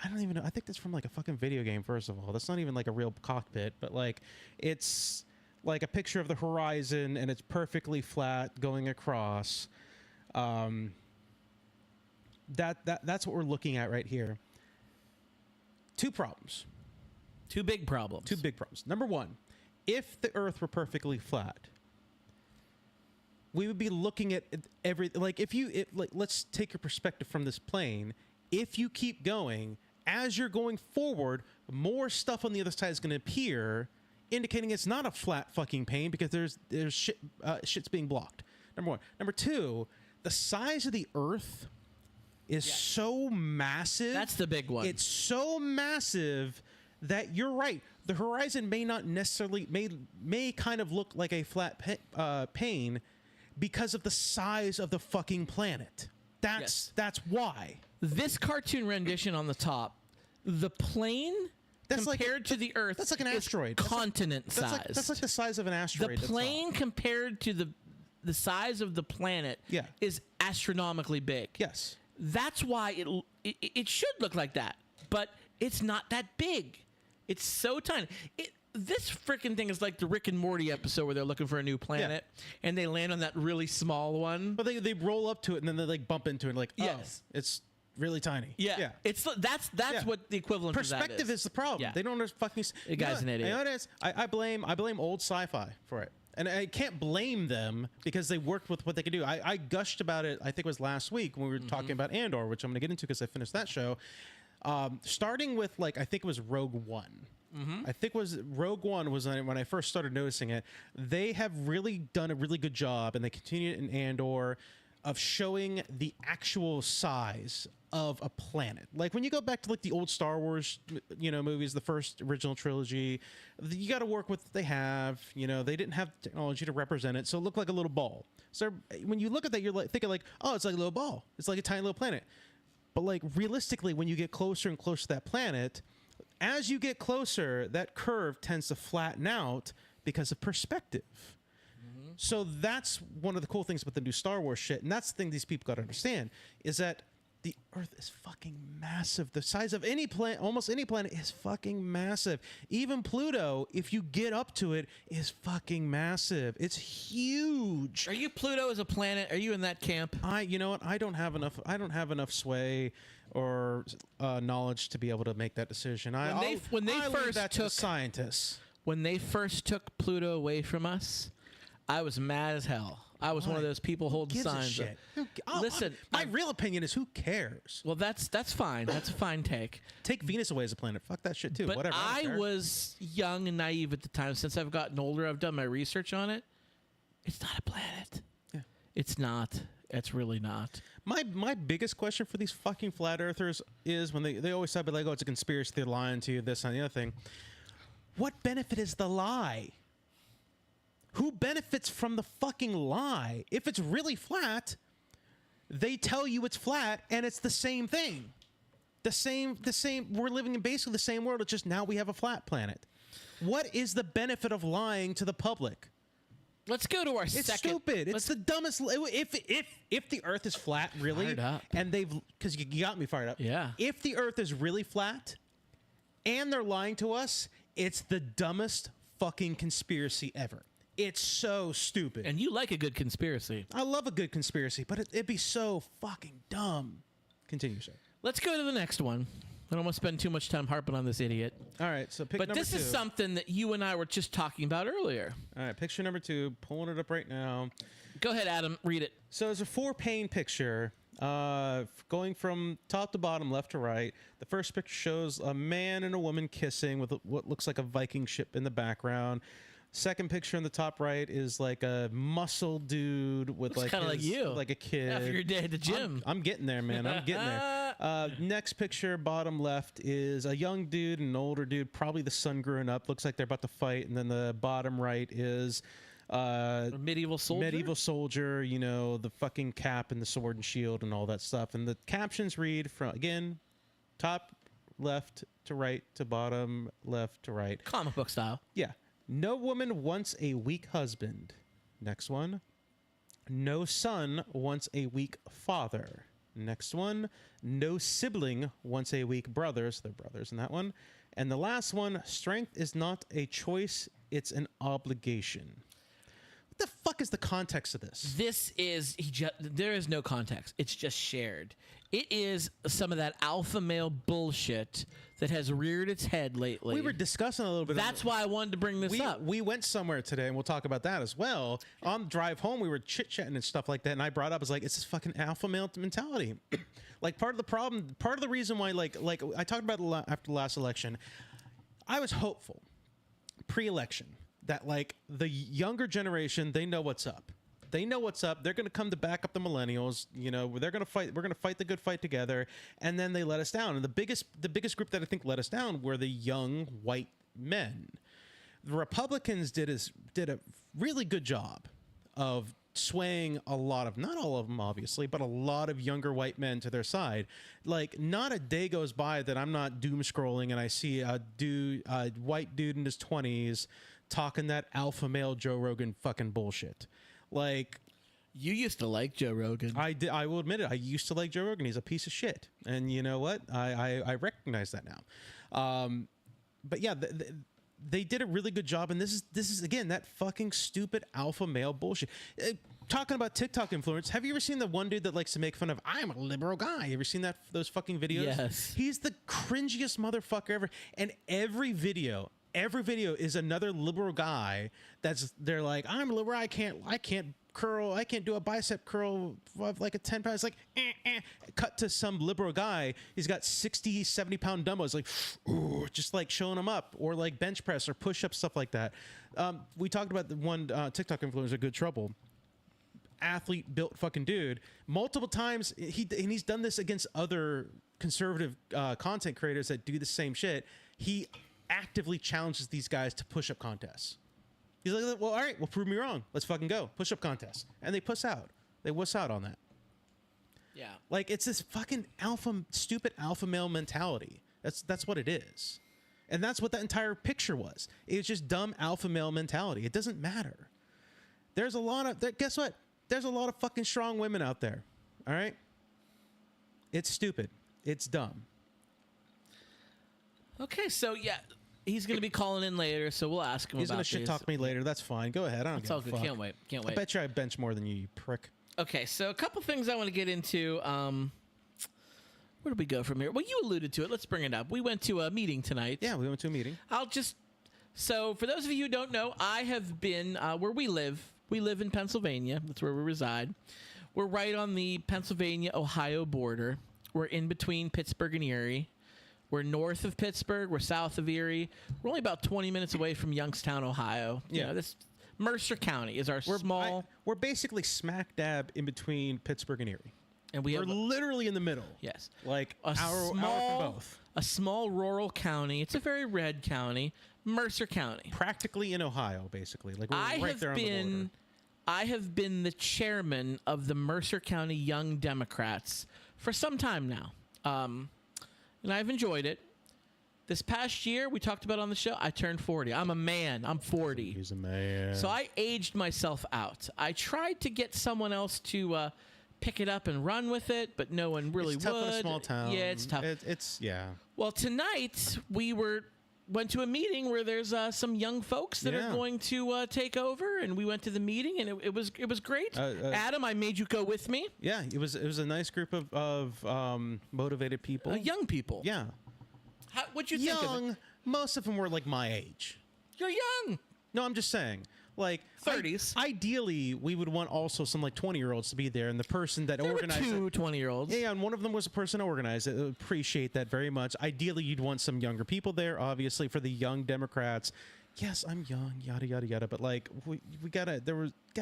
don't even know. I think that's from like a fucking video game, first of all. That's not even like a real cockpit, but like it's like a picture of the horizon and it's perfectly flat going across. That's what we're looking at right here. Two problems. Two big problems. Two big problems. Number one, if the Earth were perfectly flat, we would be looking at let's take your perspective from this plane. If you keep going, as you're going forward, more stuff on the other side is going to appear, indicating it's not a flat fucking plane because there's shit's being blocked. Number one. Number two, the size of the Earth is so massive. That's the big one. It's so massive that you're right. The horizon may not necessarily may kind of look like a flat pane because of the size of the fucking planet. That's why. This cartoon rendition on the top, the plane compared to the Earth, that's like an asteroid. Continent size. That's like the size of an asteroid. The plane compared to the size of the planet is astronomically big. Yes. That's why it should look like that, but it's not that big. It's so tiny. This freaking thing is like the Rick and Morty episode where they're looking for a new planet and they land on that really small one. But they roll up to it and then they like bump into it and like, yes, it's really tiny. Yeah. That's what the equivalent perspective of that is the problem. Yeah. They don't understand fucking. The guy's an idiot. You know what it is? I blame old sci-fi for it. And I can't blame them because they worked with what they could do. I gushed about it, I think it was last week when we were talking about Andor, which I'm going to get into because I finished that show. Starting with, like, I think it was Rogue One. I think Rogue One was when I first started noticing it. They have really done a really good job, and they continue it in Andor. of showing the actual size of a planet. Like when you go back to like the old Star Wars, movies, the first original trilogy, you got to work with what they have. They didn't have technology to represent it, so it looked like a little ball. So when you look at that, you're like thinking like, oh, it's like a little ball. It's like a tiny little planet. But like realistically, when you get closer and closer to that planet, as you get closer, that curve tends to flatten out because of perspective. So that's one of the cool things about the new Star Wars shit. And that's the thing these people got to understand is that the Earth is fucking massive. The size of any planet, almost any planet, is fucking massive. Even Pluto, if you get up to it, is fucking massive. It's huge. Are you Pluto as a planet? Are you in that camp? You know what? I don't have enough sway or knowledge to be able to make that decision. When they leave first that to the took scientists. When they first took Pluto away from us, I was mad as hell. I was one of those people holding signs. Listen, my real opinion is who cares? Well, that's fine. That's a fine take. Take Venus away as a planet. Fuck that shit too. But Whatever. I was young and naive at the time. Since I've gotten older, I've done my research on it. It's not a planet. Yeah. It's not. It's really not. My biggest question for these fucking flat earthers is when they always say, like, oh, it's a conspiracy, they're lying to you, this and the other thing. What benefit is the lie? Who benefits from the fucking lie? If it's really flat, they tell you it's flat and it's the same thing. The same, we're living in basically the same world, it's just now we have a flat planet. What is the benefit of lying to the public? Let's go to our It's second. stupid. It's the dumbest. If the Earth is flat, really, Fired up. and because you got me fired up. Yeah. If the Earth is really flat, and they're lying to us, it's the dumbest fucking conspiracy ever. It's so stupid. And you like a good conspiracy. I love a good conspiracy, but it'd be so fucking dumb. Continue, sir. Let's go to the next one. I don't want to spend too much time harping on this idiot. All right, so pick But number this two. is something that you and I were just talking about earlier. All right, picture number 2. Pulling it up right now. Go ahead, Adam. Read it. So it's a 4-pane picture, going from top to bottom, left to right. The first picture shows a man and a woman kissing with what looks like a Viking ship in the background. Second picture in the top right is like a muscle dude with Looks kind of like you, like a kid. After your day at the gym. I'm getting there, man. I'm getting there. Next picture, bottom left, is a young dude and an older dude, probably the son growing up. Looks like they're about to fight. And then the bottom right is A medieval soldier. medieval soldier, the fucking cap and the sword and shield and all that stuff. And the captions read from, again, top left to right to bottom left to right. Comic book style. Yeah. No woman wants a weak husband. Next one. No son wants a weak father. Next one. No sibling wants a weak brother. So they're brothers in that one. And the last one. Strength is not a choice. It's an obligation. What the fuck is the context of this? This is there is no context. It's just shared. It is some of that alpha male bullshit that has reared its head lately. We were discussing a little bit. That's why I wanted to bring this up. We went somewhere today, and we'll talk about that as well. On the drive home, we were chit-chatting and stuff like that, and I brought up, I was like, it's this fucking alpha male mentality. Like, part of the problem, part of the reason why, like I talked about after the last election, I was hopeful, pre-election, that, like, the younger generation, they know what's up. They know what's up. They're going to come to back up the millennials. They're going to fight. We're going to fight the good fight together. And then they let us down. And the biggest group that I think let us down were the young white men. The Republicans did a really good job of swaying a lot of, not all of them obviously, but a lot of younger white men to their side. Like, not a day goes by that I'm not doom scrolling and I see a white dude in his 20s talking that alpha male Joe Rogan fucking bullshit. Like, You used to like Joe Rogan. I will admit it. I used to like Joe Rogan. He's a piece of shit, and you know what? I recognize that now. But yeah, they did a really good job, and this is again that fucking stupid alpha male bullshit. Talking about TikTok influence, have you ever seen the one dude that likes to make fun of I'm a liberal guy? You ever seen those fucking videos? Yes. He's the cringiest motherfucker ever, and every video is another liberal guy they're like, I'm liberal, I can't curl, I can't do a bicep curl of like a 10 pounds. It's like cut to some liberal guy, he's got 60-70 pound dumbbells, like ooh, just like showing them up, or like bench press or push-up, stuff like that. We talked about the one TikTok influencer, Good Trouble. athlete built fucking dude. Multiple times, he's done this against other conservative content creators that do the same shit. He actively challenges these guys to push-up contests. He's like, well, all right, well, prove me wrong. Let's fucking go. Push-up contest. And they puss out. They wuss out on that. Yeah. Like, it's this fucking stupid alpha male mentality. That's what it is. And that's what that entire picture was. It was just dumb alpha male mentality. It doesn't matter. There's a lot of, guess what? There's a lot of fucking strong women out there. All right? It's stupid. It's dumb. Okay, so yeah, he's going to be calling in later, so we'll ask him He's about going to shit talk me later. That's fine. Go ahead. I don't It's give all a good. fuck. Can't wait. Can't I wait. bet you I bench more than you prick. Okay, so a couple things I want to get into. Where do we go from here? Well, you alluded to it. Let's bring it up. We went to a meeting tonight. Yeah, we went to a meeting. So for those of you who don't know, I have been where we live. We live in Pennsylvania. That's where we reside. We're right on the Pennsylvania-Ohio border. We're in between Pittsburgh and Erie. We're north of Pittsburgh. We're south of Erie. We're only about 20 minutes away from Youngstown, Ohio. Yeah. You know, this Mercer County is our small. We're basically smack dab in between Pittsburgh and Erie. And we're literally in the middle. Yes. Like A hour from both. A small rural county. It's a very red county. Mercer County. Practically in Ohio, basically. Like we're right there on the border. I have been the chairman of the Mercer County Young Democrats for some time now. And I've enjoyed it. This past year, we talked about on the show, I turned 40. I'm a man. I'm 40. He's a man. So I aged myself out. I tried to get someone else to pick it up and run with it, but no one really it's tough would. in a small town. Yeah, it's tough. It's yeah. Well, tonight we went to a meeting where there's some young folks that are going to take over, and we went to the meeting, and it was great. Adam, I made you go with me. Yeah, it was a nice group of motivated people. Young people. Yeah. What'd you think of it? Young. Most of them were like my age. You're young. No, I'm just saying. Like 30s. Ideally, we would want also some like 20-year-olds to be there, and the person that organized There were it. two 20-year-olds. Yeah, and one of them was a person who organized it. I appreciate that very much. Ideally, you'd want some younger people there, obviously, for the young Democrats. Yes, I'm young, yada, yada, yada. But, like, we gotta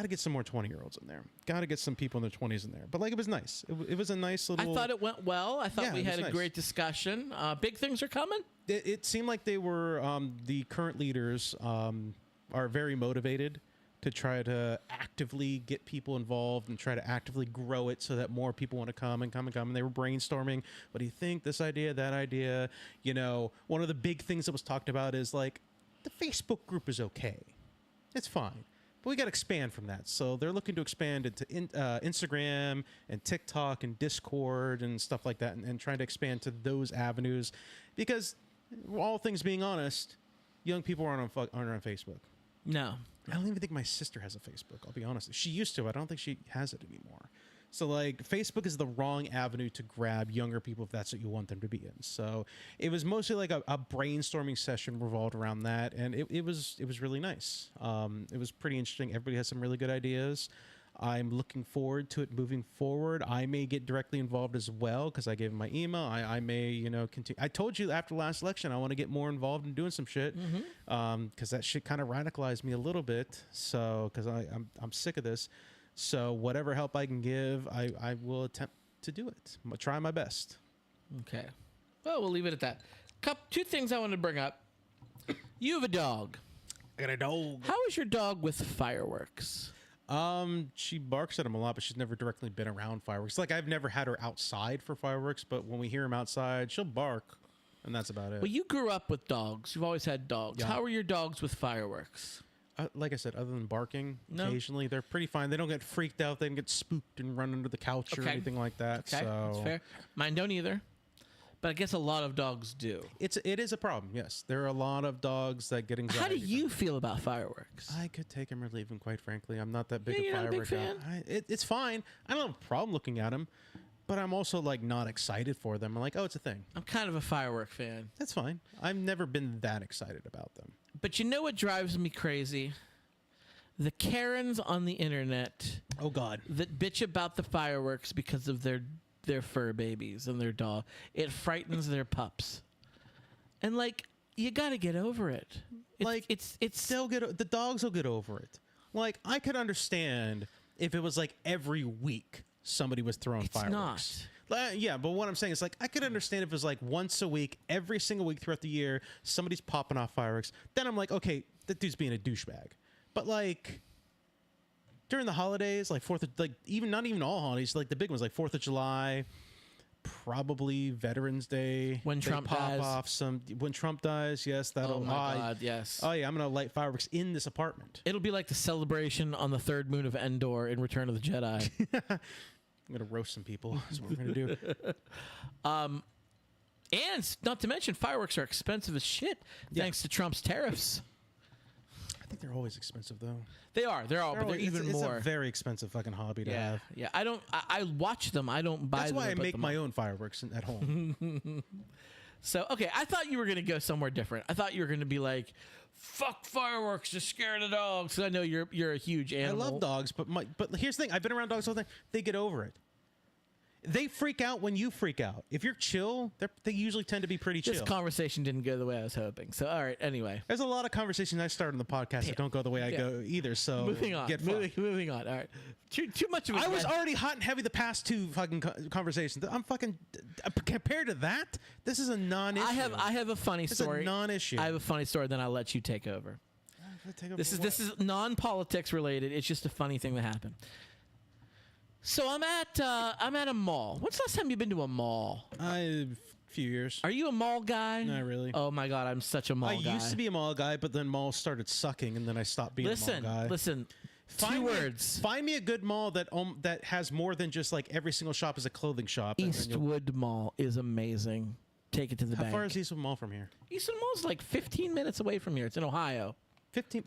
get some more 20-year-olds in there. Gotta get some people in their 20s in there. But, like, it was nice. It was a nice little... I thought it went well. I thought Yeah, we it had was a nice. great discussion. Big things are coming. It seemed like they were, the current leaders are very motivated to try to actively get people involved and try to actively grow it so that more people want to come. And they were brainstorming, what do you think, this idea, that idea? You know, one of the big things that was talked about is like, the Facebook group is okay. It's fine. But we got to expand from that. So they're looking to expand into Instagram and TikTok and Discord and stuff like that, and trying to expand to those avenues. Because, all things being honest, young people aren't on Facebook. No. I don't even think my sister has a Facebook. I'll be honest. She used to. I don't think she has it anymore. So, like, Facebook is the wrong avenue to grab younger people if that's what you want them to be in. So it was mostly like a brainstorming session revolved around that, and it was really nice. It was pretty interesting. Everybody has some really good ideas. I'm looking forward to it moving forward. I may get directly involved as well because I gave him my email. I may, continue. I told you after last election I want to get more involved in doing some shit because that shit kind of radicalized me a little bit. So because I'm sick of this. So whatever help I can give, I will attempt to do it. I'm gonna try my best. Okay. Well, we'll leave it at that. Two things I want to bring up. You have a dog. I got a dog. How is your dog with fireworks? She barks at him a lot, but she's never directly been around fireworks. Like, I've never had her outside for fireworks, but when we hear him outside, she'll bark, and that's about it. Well, you grew up with dogs. You've always had dogs. Yeah. How are your dogs with fireworks? Like I said, other than barking, No. occasionally, they're pretty fine. They don't get freaked out. They don't get spooked and run under the couch or Okay. anything like that. Okay, So that's fair. Mine don't either. But I guess a lot of dogs do. it is a problem. Yes, there are a lot of dogs that get anxiety. How do you feel about fireworks? I could take them or leave them, quite frankly. I'm not that big Yeah, a you're not a big firework guy. It's fine. I don't have a problem looking at them, but I'm also like not excited for them. I'm like, oh, it's a thing. I'm kind of a firework fan. That's fine. I've never been that excited about them. But you know what drives me crazy? The Karens on the internet Oh God. that bitch about the fireworks because of their fur babies and their dog. It frightens their pups. And like, you got to get over it. Like, it's the dogs will get over it. Like, I could understand if it was like every week somebody was throwing fireworks. Yeah, but what I'm saying is like I could understand if it was like once a week, every single week throughout the year, somebody's popping off fireworks. Then I'm like, okay, that dude's being a douchebag. But like during the holidays, like not even all holidays, like the big ones, like 4th of July, probably Veterans Day. When Trump dies. Off when Trump dies, yes, that'll. Oh my God, yes. Oh yeah, I'm gonna light fireworks in this apartment. It'll be like the celebration on the 3rd moon of Endor in Return of the Jedi. I'm gonna roast some people. That's what we're gonna do. And not to mention, fireworks are expensive as shit thanks to Trump's tariffs. I think they're always expensive though. They are, but they're even more. It's a very expensive fucking hobby to have. Yeah, I watch them. I don't buy them. That's why I make my own fireworks at home. So, okay, I thought you were going to go somewhere different. I thought you were going to be like, fuck fireworks, just scared of dogs. Because I know you're a huge animal. I love dogs, but here's the thing. I've been around dogs all the time. They get over it. They freak out when you freak out. If you're chill, they usually tend to be pretty chill. This conversation didn't go the way I was hoping. So, all right, anyway. There's a lot of conversations I start on the podcast that don't go the way I go either. So moving on. Moving on. All right. Too much of it. I was already hot and heavy the past 2 fucking conversations. I'm fucking compared to that. This is a non-issue. I have a funny story. It's a non-issue. I have a funny story. Then I'll let you take over. This is non-politics related. It's just a funny thing that happened. So I'm at a mall. When's the last time you've been to a mall? A few years. Are you a mall guy? Not really. Oh my God, I'm such a mall guy. I used to be a mall guy, but then malls started sucking, and then I stopped being a mall guy. Listen. Two words. Find me a good mall that has more than just like every single shop is a clothing shop. Eastwood Mall is amazing. Take it to the bank. How far is Eastwood Mall from here? Eastwood Mall is like 15 minutes away from here. It's in Ohio. 15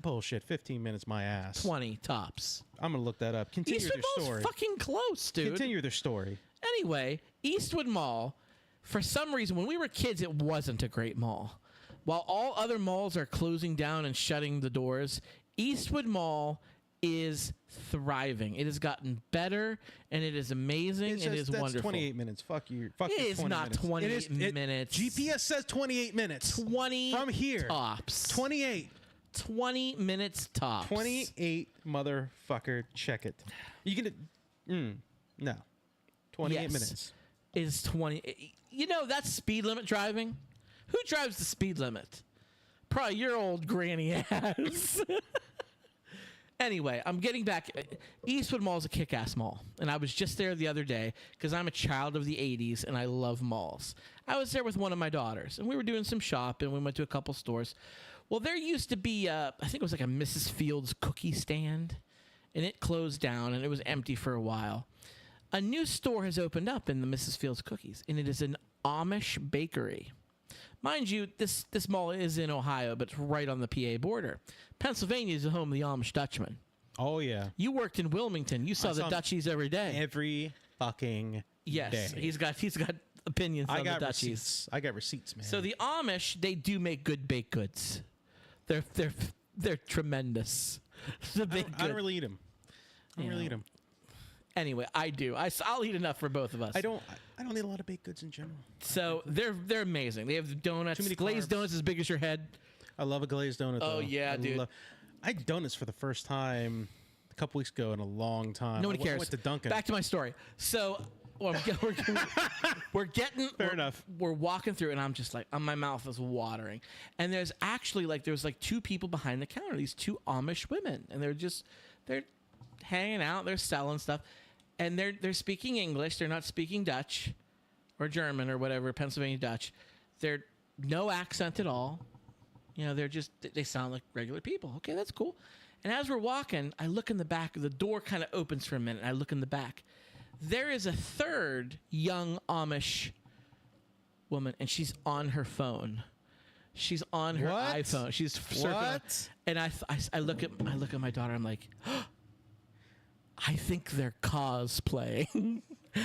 minutes, my ass. 20 tops. I'm gonna look that up. Continue Eastwood your story. Mall's fucking close, dude. Continue their story. Anyway, Eastwood Mall, for some reason, when we were kids, it wasn't a great mall. While all other malls are closing down and shutting the doors, Eastwood Mall is thriving. It has gotten better, and it is amazing, and it is that's wonderful. 28 minutes. Fuck you. It is not 28 minutes. GPS says 28 minutes. 20 from here. Tops. 28. 20 minutes tops. 28, motherfucker. Check it. You can. No. 28 minutes. Is 20. You know, that's speed limit driving. Who drives the speed limit? Probably your old granny ass. Anyway, I'm getting back. Eastwood Mall is a kick-ass mall. And I was just there the other day because I'm a child of the 80s and I love malls. I was there with one of my daughters, and we were doing some shopping. We went to a couple stores. Well, there used to be, I think it was like a Mrs. Fields cookie stand, and it closed down, and it was empty for a while. A new store has opened up in the Mrs. Fields cookies, and it is an Amish bakery. Mind you, this mall is in Ohio, but it's right on the PA border. Pennsylvania is the home of the Amish Dutchman. Oh, yeah. You worked in Wilmington. You saw the Dutchies every day. Every fucking day. He's got opinions on the Dutchies. Receipts. I got receipts, man. So the Amish, they do make good baked goods. They're tremendous. I don't really eat them. I don't really eat them. Anyway, I do. I'll eat enough for both of us. I don't eat a lot of baked goods in general. So they're amazing. They have the donuts, glazed carbs. Donuts as big as your head. I love a glazed donut. Oh yeah, dude. I had donuts for the first time a couple weeks ago in a long time. Nobody cares. I went to Dunkin'. Back to my story. So we're getting fair enough. We're walking through, and I'm just like, my mouth is watering. And there's actually there's 2 people behind the counter. These 2 Amish women, and they're hanging out. They're selling stuff, and they're speaking English. They're not speaking Dutch or German or whatever, Pennsylvania Dutch. They're no accent at all. You know, they sound like regular people. Okay, that's cool. And as we're walking, I look in the back. The door kind of opens for a minute. I look in the back. There is a 3rd young Amish woman, and she's on her phone. She's on her iPhone. She's surfing. And I look at my daughter. I'm like, I think they're cosplaying.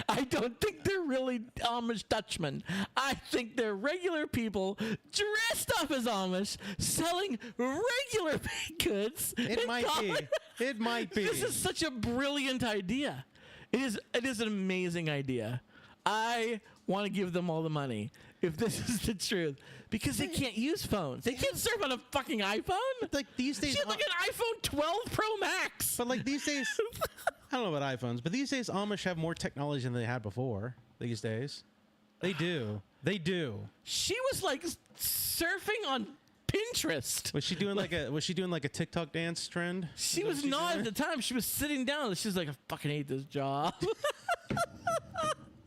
I don't think they're really Amish Dutchmen. I think they're regular people dressed up as Amish selling regular baked goods. It might be. It might be. This is such a brilliant idea. It is an amazing idea. I want to give them all the money if this is the truth, because they can't use phones. They can't surf on a fucking iPhone. Like these days, she had like an iPhone 12 Pro Max. But like these days, I don't know about iPhones, but these days Amish have more technology than they had before. These days, they do. They do. She was like surfing on Pinterest. Was she doing like a TikTok dance trend? She was not at the time. She was sitting down. She was like, I fucking hate this job. I'm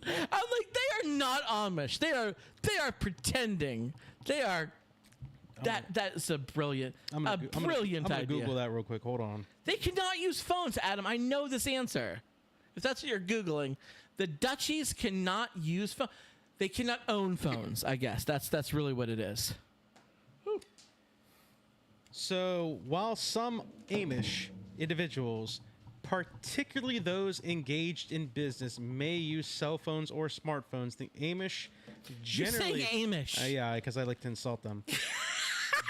like, they are not Amish. They are pretending. They are. That's a brilliant, brilliant I'm gonna idea. Google that real quick. Hold on. They cannot use phones, Adam. I know this answer. If that's what you're Googling, the Dutchies cannot use phones. They cannot own phones, I guess. That's really what it is. Whew. So while some Amish individuals, particularly those engaged in business, may use cell phones or smartphones, the Amish generally... You're saying Amish. Yeah, because I like to insult them.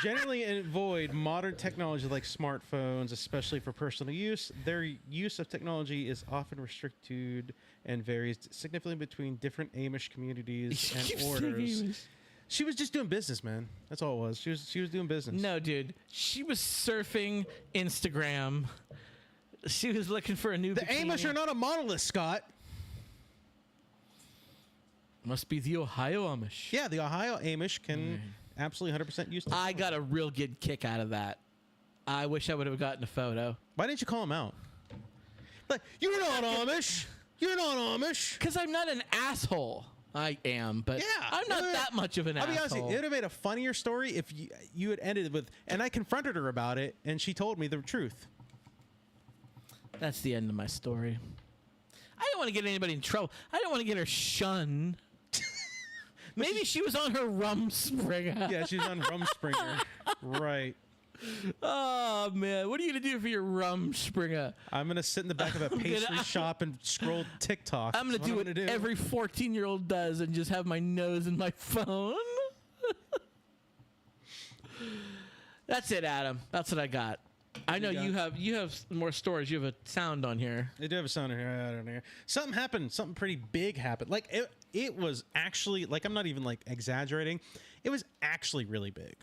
Generally avoid modern technology like smartphones, especially for personal use. Their use of technology is often restricted and varies significantly between different Amish communities and orders. She was just doing business, man. That's all it was. She was doing business. No, dude. She was surfing Instagram. She was looking for a new bikini. Amish are not a monolith, Scott. Must be the Ohio Amish. Yeah, the Ohio Amish can absolutely 100% use technology. I got a real good kick out of that. I wish I would have gotten a photo. Why didn't you call him out? Like, you're not Amish. You're not Amish. Because I'm not an asshole. I am, but I'm not that much of an asshole. I'll be honest with you, it would have made a funnier story if you had ended with, and I confronted her about it, and she told me the truth. That's the end of my story. I didn't want to get anybody in trouble. I didn't want to get her shunned. Maybe she was on her Rumspringer. Yeah, she's on Rumspringer. Right. Oh, man. What are you going to do for your Rumspringer? I'm going to sit in the back of a pastry shop and scroll TikTok. I'm going to do what every 14-year-old does and just have my nose in my phone. That's it, Adam. That's what I got. I know you have more stories. You have a sound on here. They do have a sound in here. I don't know. Something happened. Something pretty big happened. Like it was actually, like, I'm not even like exaggerating. It was actually really big.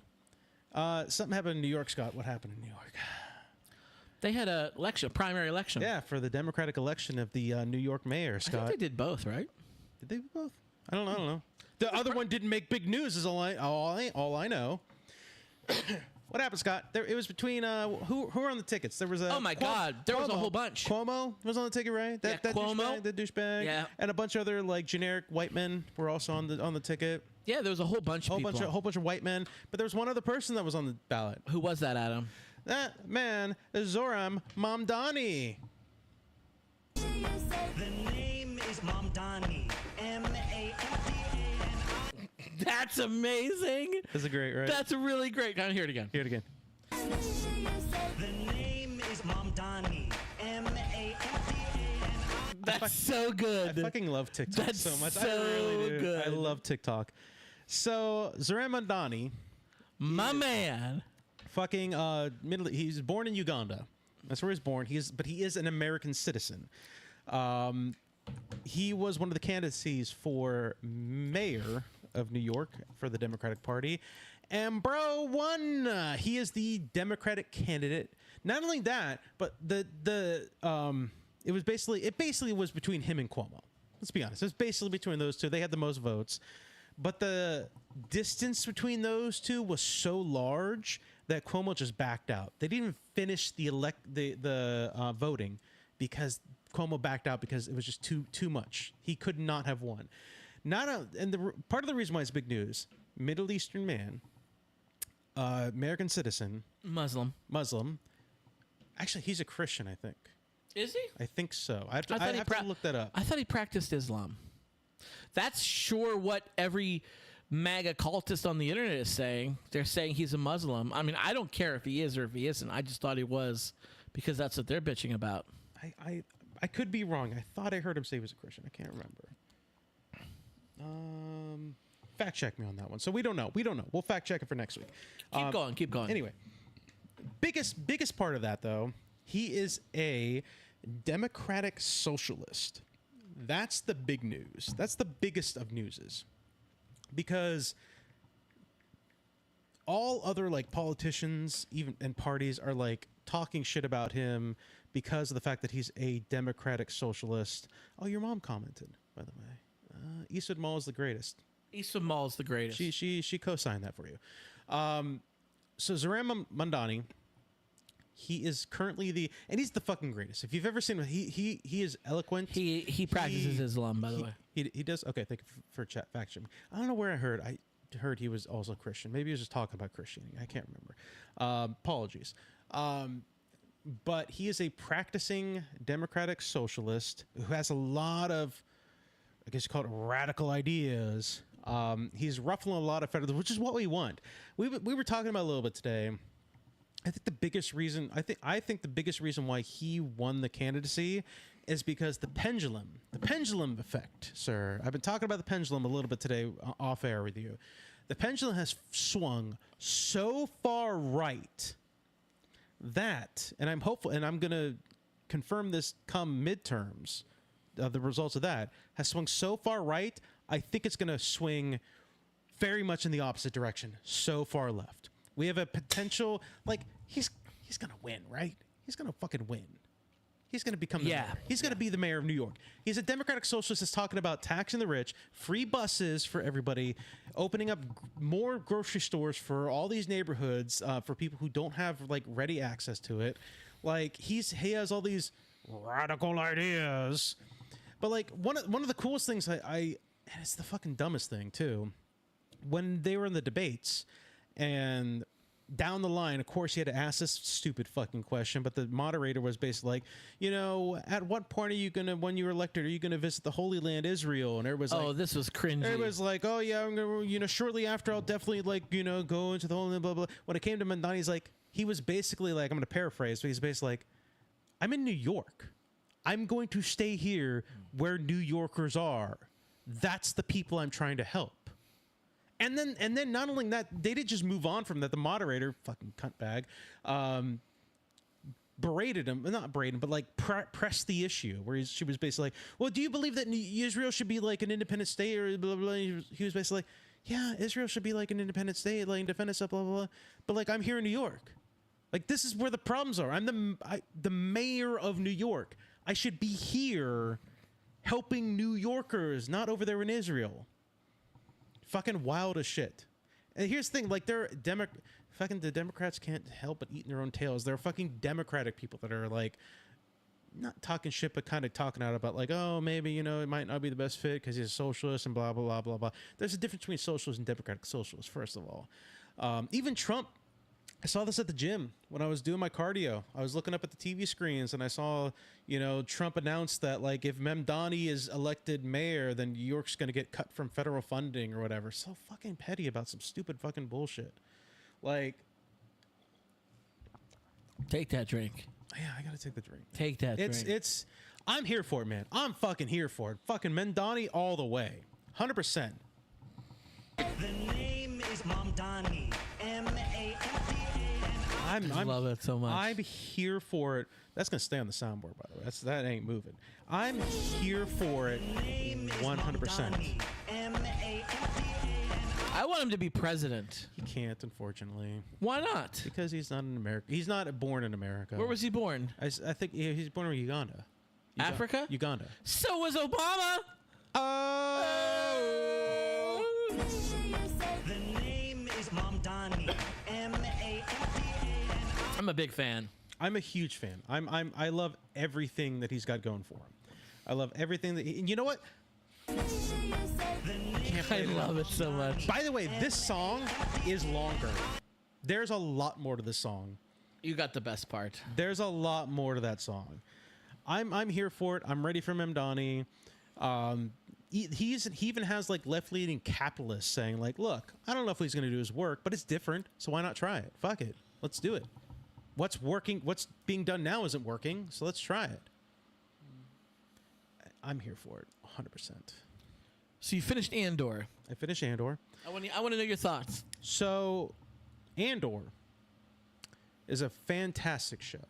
Something happened in New York, Scott. What happened in New York? They had a primary election. Yeah, for the Democratic election of the New York mayor, Scott. I think they did both, right? Did they do both? I don't know. The other one didn't make big news. Is all I know. What happened, Scott? It was between who were on the tickets? There was a God, there was a whole bunch. Cuomo was on the ticket, right? That Cuomo, the douchebag, yeah, and a bunch of other like generic white men were also on the ticket. Yeah, there was a whole bunch of people. A whole bunch of white men, but there was one other person that was on the ballot. Who was that, Adam? That man is Zoram Mamdani. The name is Mamdani. M-A-M-D-A-N-I. That's amazing. That's great, right? That's really great. Can I hear it again? Hear it again. The name is Mamdani. M-A-M-D-A-N-I. That's so good. I fucking love TikTok That's so much. so I really do. good. I love TikTok. So Zoram Mamdani, My man. fucking he's born in Uganda. That's where he's born. But he is an American citizen. He was one of the candidacies for mayor of New York for the Democratic Party, and bro won. He is the Democratic candidate. Not only that, but it basically was between him and Cuomo. Let's be honest. It was basically between those two. They had the most votes, but the distance between those two was so large that Cuomo just backed out. They didn't even finish the voting because Cuomo backed out because it was just too much. He could not have won. Part of the reason why it's big news: Middle Eastern man, American citizen, Muslim. Actually, he's a Christian, I think. Is he? I think so. I have to look that up. I thought he practiced Islam. That's sure what every MAGA cultist on the internet is saying. They're saying he's a Muslim. I mean, I don't care if he is or if he isn't. I just thought he was because that's what they're bitching about. I could be wrong. I thought I heard him say he was a Christian. I can't remember. Fact check me on that one. So we don't know. We'll fact check it for next week. Keep going. Anyway, biggest part of that though, he is a Democratic socialist. That's the big news. That's the biggest of newses, because all other like politicians even and parties are like talking shit about him because of the fact that he's a democratic socialist. Oh, your mom commented, by the way. Eastwood Mall is the greatest. Eastwood Mall is the greatest. She co-signed that for you. So Zoran Mandani, he is currently and he's the fucking greatest. If you've ever seen him, he is eloquent. He practices Islam, by the way. He does. Okay, thank you for chat fact checking. I don't know where I heard he was also Christian. Maybe he was just talking about Christianity. I can't remember. Apologies. But he is a practicing democratic socialist who has a lot of, I guess you call it radical ideas. He's ruffling a lot of feathers, which is what we want. We were talking about a little bit today. I think the biggest reason the biggest reason why he won the candidacy is because the pendulum effect, sir. I've been talking about the pendulum a little bit today off air with you. The pendulum has swung so far right that, and I'm hopeful, and I'm going to confirm this come midterms, the results of that, has swung so far right, I think it's going to swing very much in the opposite direction, so far left. We have a potential, like, he's going to win, right? He's going to fucking win. He's going to become the mayor. He's going to be the mayor of New York. He's a democratic socialist that's talking about taxing the rich, free buses for everybody, opening up more grocery stores for all these neighborhoods for people who don't have like ready access to it. Like he has all these radical ideas. But like one of the coolest things and it's the fucking dumbest thing too. When they were in the debates and down the line, of course, he had to ask this stupid fucking question, but the moderator was basically like, you know, at what point are you going to, when you're elected, are you going to visit the Holy Land, Israel? And everybody's like, this was cringy. Everybody's like, oh, yeah, I'm going to, you know, shortly after, I'll definitely, like, you know, go into the Holy Land, blah, blah. When it came to Mandani's like, he was basically like, I'm going to paraphrase, but he's basically like, I'm in New York. I'm going to stay here where New Yorkers are. That's the people I'm trying to help. And then not only that, they didn't just move on from that. The moderator, fucking cuntbag, berated him, not berated him, but like pressed the issue where she was basically like, well, do you believe that Israel should be like an independent state or blah, blah, blah. He was basically like, yeah, Israel should be like an independent state, like defend itself, blah, blah, blah. But like, I'm here in New York. Like, this is where the problems are. I'm the mayor of New York. I should be here helping New Yorkers, not over there in Israel. Fucking wild as shit. And here's the thing, like fucking the Democrats can't help but eat in their own tails. They're fucking Democratic people that are like not talking shit, but kind of talking out about like, oh, maybe, you know, it might not be the best fit because he's a socialist and blah, blah, blah, blah, blah. There's a difference between socialists and Democratic socialists, first of all. Even Trump, I saw this at the gym when I was doing my cardio. I was looking up at the TV screens and I saw, you know, Trump announced that like if Mamdani is elected mayor, then New York's going to get cut from federal funding or whatever. So fucking petty about some stupid fucking bullshit. Like, take that drink. Yeah, I got to take the drink. Take that drink. I'm here for it, man. I'm fucking here for it. Fucking Mamdani all the way. 100%. The name is Mamdani. M-A-M-D-A-N-I. I love it so much. I'm here for it. That's gonna stay on the soundboard, by the way. That ain't moving. I'm here for it, 100%. I want him to be president. He can't, unfortunately, Why not? because he's not an American. He's not born in America. Where was he born? I think he's born in Uganda. Africa? Uganda. So was Obama. Oh. The name is Mamdani. M-A-M-D-A-N-I. I'm a big fan. I'm a huge fan. I love everything that he's got going for him. I love everything that. And you know what? I love it so much. By the way, this song is longer. There's a lot more to this song. You got the best part. There's a lot more to that song. I'm here for it. I'm ready for Mamdani. He even has like left-leaning capitalists saying like, look, I don't know if he's going to do his work, but it's different, so why not try it? Fuck it. Let's do it. What's working, what's being done now isn't working, so let's try it. I'm here for it, 100%. So you finished Andor. I finished Andor. I want to know your thoughts. So, Andor is a fantastic show.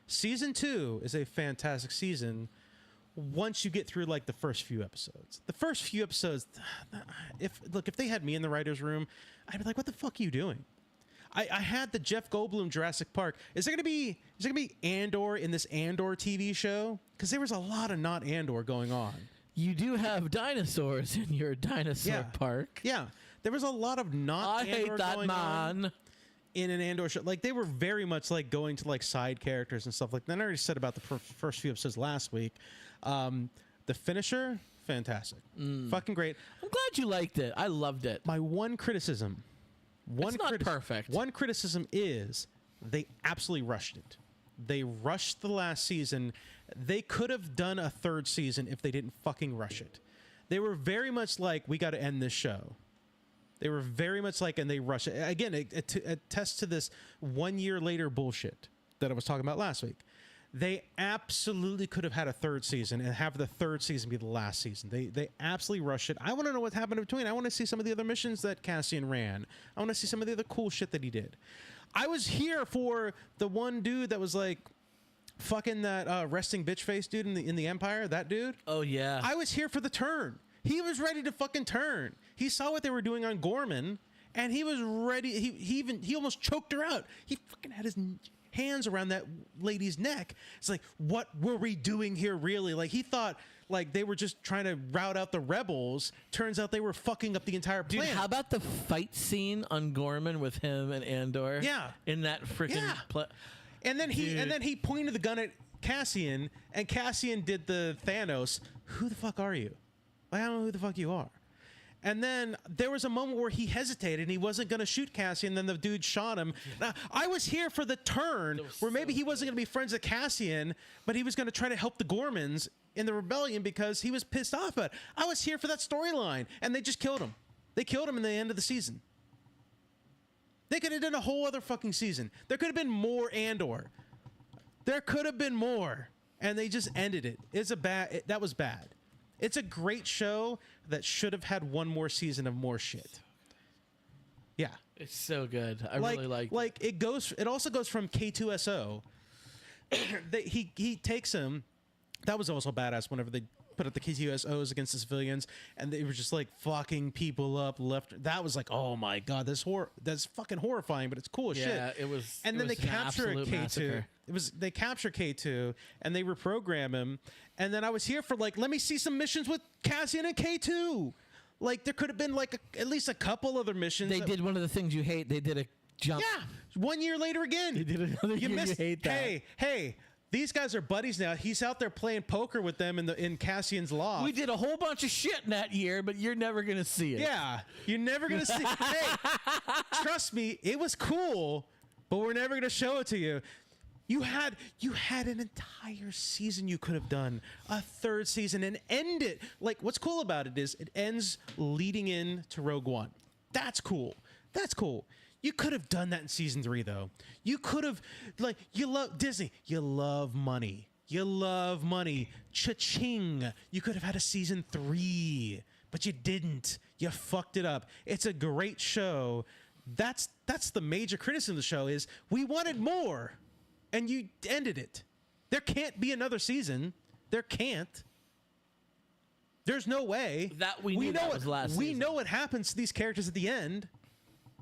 Season 2 is a fantastic season once you get through like the first few episodes. The first few episodes, if they had me in the writer's room, I'd be like, what the fuck are you doing? I had the Jeff Goldblum Jurassic Park. Is there gonna be Andor in this Andor TV show? Because there was a lot of not Andor going on. You do have dinosaurs in your dinosaur park. Yeah, there was a lot of not I Andor hate that going on man. in an Andor show. Like they were very much like going to like side characters and stuff like that. I already said about the first few episodes last week. The Finisher, fantastic, fucking great. I'm glad you liked it. I loved it. My one criticism, It's not perfect. One criticism is they absolutely rushed it. They rushed the last season. They could have done a third season if they didn't fucking rush it. They were very much like, we got to end this show. They were very much like, and they rushed it. Again, it attests to this 1 year later bullshit that I was talking about last week. They absolutely could have had a third season and have the third season be the last season. They absolutely rushed it. I want to know what happened in between. I want to see some of the other missions that Cassian ran. I want to see some of the other cool shit that he did. I was here for the one dude that was like fucking that resting bitch face dude in the Empire. That dude. Oh yeah. I was here for the turn. He was ready to fucking turn. He saw what they were doing on Gorman, and he was ready. He almost choked her out. He fucking had his hands around that lady's neck. It's like, what were we doing here, really? Like he thought like they were just trying to rout out the rebels. Turns out they were fucking up the entire plan. Dude, how about the fight scene on Gorman with him and Andor? Yeah. In that freaking And then he pointed the gun at Cassian, and Cassian did the Thanos. Who the fuck are you? Like, I don't know who the fuck you are. And then there was a moment where he hesitated and he wasn't going to shoot Cassian. Then the dude shot him. Now, I was here for the turn where maybe he wasn't going to be friends with Cassian, but he was going to try to help the Gormans in the rebellion because he was pissed off at it. I was here for that storyline, and they just killed him. They killed him in the end of the season. They could have done a whole other fucking season. There could have been more Andor. There could have been more, and they just ended it. That was bad. It's a great show that should have had one more season of more shit. Yeah. It's so good. I really like it also goes from K2SO. he takes him. That was also badass whenever they put up the K2SOs against the civilians and they were just like fucking people up left. That was like, oh my god, that's fucking horrifying, but it's cool as shit. Yeah, it was. And then they capture K2. Massacre. They capture K2 and they reprogram him. And then I was here for like, let me see some missions with Cassian and K2. Like there could have been like at least a couple other missions. They did one of the things you hate. They did a jump. Yeah, 1 year later again. They did another year. You hate that. Hey. These guys are buddies now. He's out there playing poker with them in Cassian's loft. We did a whole bunch of shit in that year, but you're never gonna see it. Yeah, you're never gonna see. Hey, trust me, it was cool, but we're never gonna show it to you. You had an entire season you could have done, a third season, and end it. Like, what's cool about it is it ends leading in to Rogue One. That's cool. That's cool. You could have done that in season 3, though. You could have, like, you love Disney. You love money. You love money. Cha-ching. You could have had a season 3, but you didn't. You fucked it up. It's a great show. That's the major criticism of the show is we wanted more, and you ended it. There can't be another season. There can't. There's no way. That we knew that was last We season. know what happens to these characters at the end.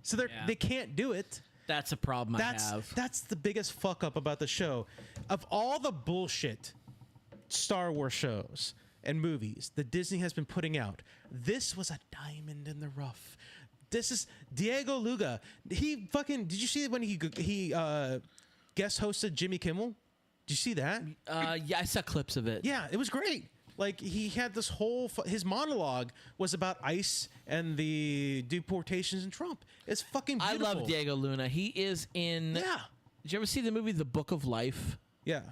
So they can't do it. That's a problem I have. That's the biggest fuck up about the show. Of all the bullshit Star Wars shows and movies that Disney has been putting out, this was a diamond in the rough. This is Diego Luga. He fucking, did you see when he guest hosted Jimmy Kimmel? Did you see that? Yeah, I saw clips of it. Yeah, it was great. Like he had this whole his monologue was about ICE and the deportations in Trump. It's fucking beautiful. I love Diego Luna. He is in. Yeah. Did you ever see the movie The Book of Life? Yeah.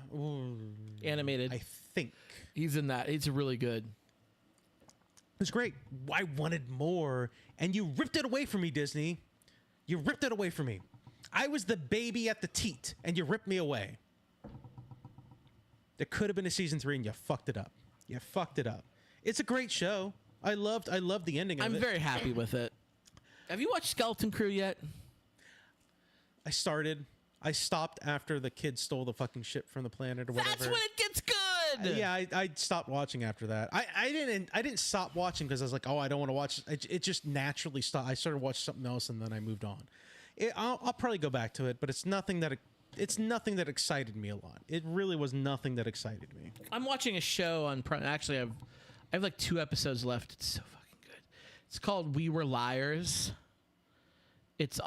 Animated. I think He's in that. It's really good. it was great. I wanted more, and you ripped it away from me, Disney. You ripped it away from me. I was the baby at the teat, and you ripped me away. There could have been a season 3, and you fucked it up. You fucked it up. It's a great show. I loved the ending of it. I'm very happy with it. Have you watched Skeleton Crew yet? I started. I stopped after the kids stole the fucking shit from the planet or whatever. That's when it gets good. Yeah, I stopped watching after that. I didn't stop watching because I was like, oh, I don't want to watch. It just naturally stopped. I started watching something else and then I moved on. I'll probably go back to it, but it's nothing that excited me a lot. It really was nothing that excited me. I'm watching a show on Prime. Actually, I have like 2 episodes left. It's so fucking good. It's called We Were Liars. It's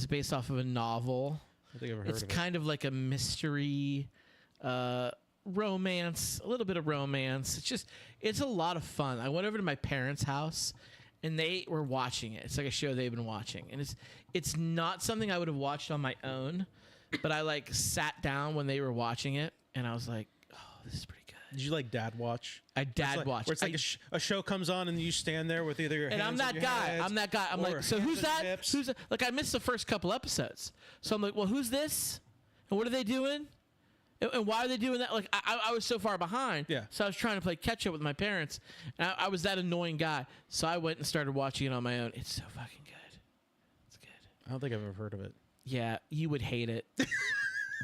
based off of a novel. I think I've ever heard It's of kind of like a mystery, romance, a little bit of romance. It's a lot of fun. I went over to my parents' house, and they were watching it. It's like a show they've been watching, and it's not something I would have watched on my own, but I like sat down when they were watching it, and I was like, oh, this is pretty good. Did you like dad watch? I dad watch. Where it's like a show comes on and you stand there with either your And hands I'm on that your guy. heads I'm that guy. I'm or like, so hands who's on your that? hips. Who's that? Like, I missed the first couple episodes, so I'm like, well, who's this? And what are they doing? And why are they doing that? Like, I was so far behind. Yeah. So I was trying to play catch up with my parents, and I was that annoying guy. So I went and started watching it on my own. It's so fucking good. It's good. I don't think I've ever heard of it. Yeah, you would hate it.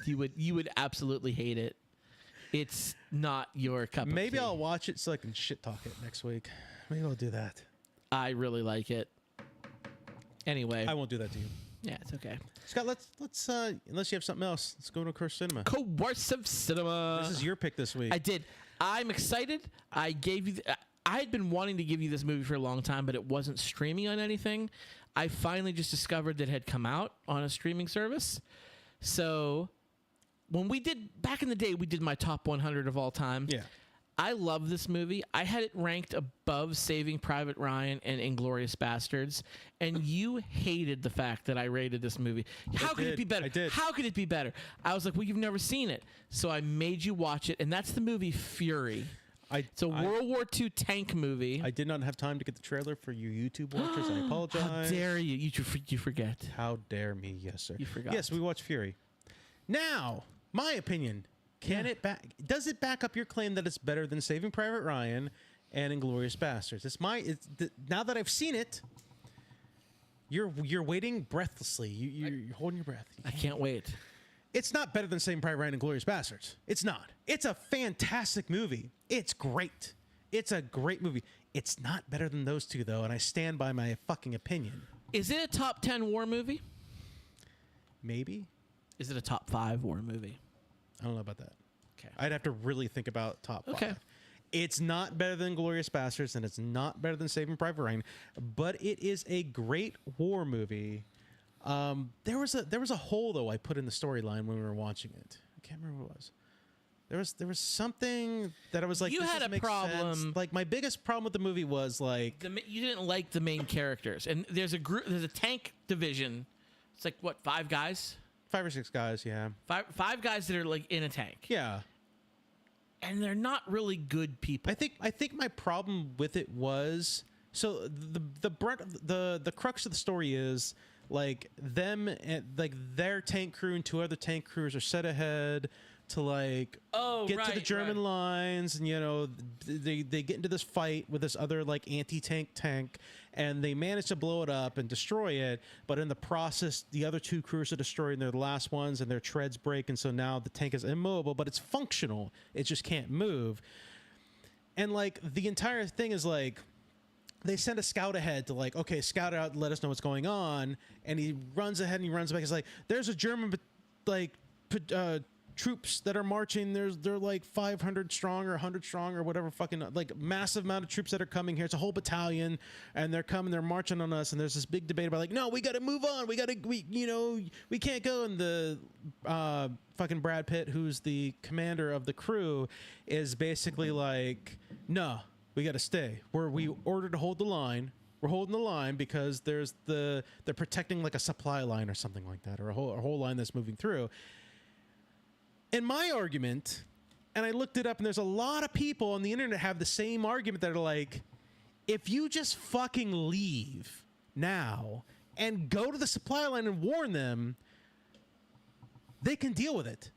you would absolutely hate it. It's not your cup of Maybe tea. I'll watch it so I can shit talk it next week. Maybe I'll do that. I really like it. Anyway. I won't do that to you. Yeah, it's okay. Scott, let's unless you have something else, let's go to Course Cinema. Coercive cinema. This is your pick this week. I did. I'm excited. I gave you. I had been wanting to give you this movie for a long time, but it wasn't streaming on anything. I finally just discovered that it had come out on a streaming service. So when we did back in the day, we did my top 100 of all time. Yeah. I love this movie. I had it ranked above Saving Private Ryan and Inglourious Bastards, and you hated the fact that I rated this movie. How could it be better? I did. How could it be better? I was like, well, you've never seen it. So I made you watch it, and that's the movie Fury. It's a World War II tank movie. I did not have time to get the trailer for you YouTube watchers. I apologize. How dare you? You forget. How dare me? Yes, sir. You forgot. Yes, we watched Fury. Now, my opinion. Does it back up your claim that it's better than Saving Private Ryan and Inglourious Bastards? Now that I've seen it, you're waiting breathlessly. You're holding your breath. I can't wait. It's not better than Saving Private Ryan and Inglourious Bastards. It's not. It's a fantastic movie. It's great. It's a great movie. It's not better than those two, though, and I stand by my fucking opinion. Is it a top 10 war movie? Maybe. Is it a top 5 war movie? I don't know about that. Okay. I'd have to really think about top 5. Okay. It's not better than Glorious Bastards, and it's not better than Saving Private Ryan, but it is a great war movie. There was a hole though I put in the storyline when we were watching it. I can't remember what it was. There was something that I was like, You this had doesn't a make problem. sense. Like my biggest problem with the movie was like You didn't like the main characters, and there's a tank division. It's like what, 5 guys? 5 or 6 guys. Yeah. Five guys that are like in a tank. Yeah. And they're not really good people. I think my problem with it was so the crux of the story is like them and like their tank crew and 2 other tank crews are set ahead to like get to the German lines, and you know they get into this fight with this other like anti-tank tank, and they manage to blow it up and destroy it, but in the process the other 2 crews are destroyed and they're the last ones, and their treads break, and so now the tank is immobile but it's functional, it just can't move. And like the entire thing is like they send a scout ahead to like, okay, scout out, let us know what's going on, and he runs ahead and he runs back. It's like there's a German troops that are marching. They're like 500 strong or 100 strong or whatever, fucking like massive amount of troops that are coming here. It's a whole battalion, and they're marching on us. And there's this big debate about like, no, we got to move on. We can't go. And the fucking Brad Pitt, who's the commander of the crew, is basically like, no, we got to stay. We ordered to hold the line. We're holding the line because they're protecting like a supply line or something like that, or a whole line that's moving through. And my argument, and I looked it up, and there's a lot of people on the internet have the same argument that are like, if you just fucking leave now and go to the supply line and warn them, they can deal with it.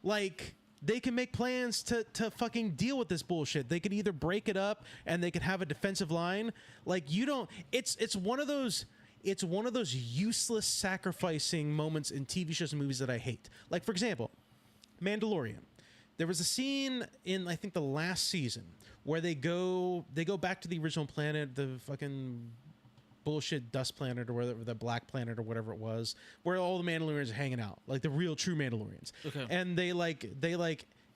Like, they can make plans to fucking deal with this bullshit. They could either break it up and they could have a defensive line. Like, you don't, it's one of those useless sacrificing moments in TV shows and movies that I hate. Like, for example, Mandalorian. There was a scene in, I think, the last season where they go back to the original planet, the fucking bullshit dust planet or whatever, the black planet or whatever it was, where all the Mandalorians are hanging out, like the real true Mandalorians. Okay. And they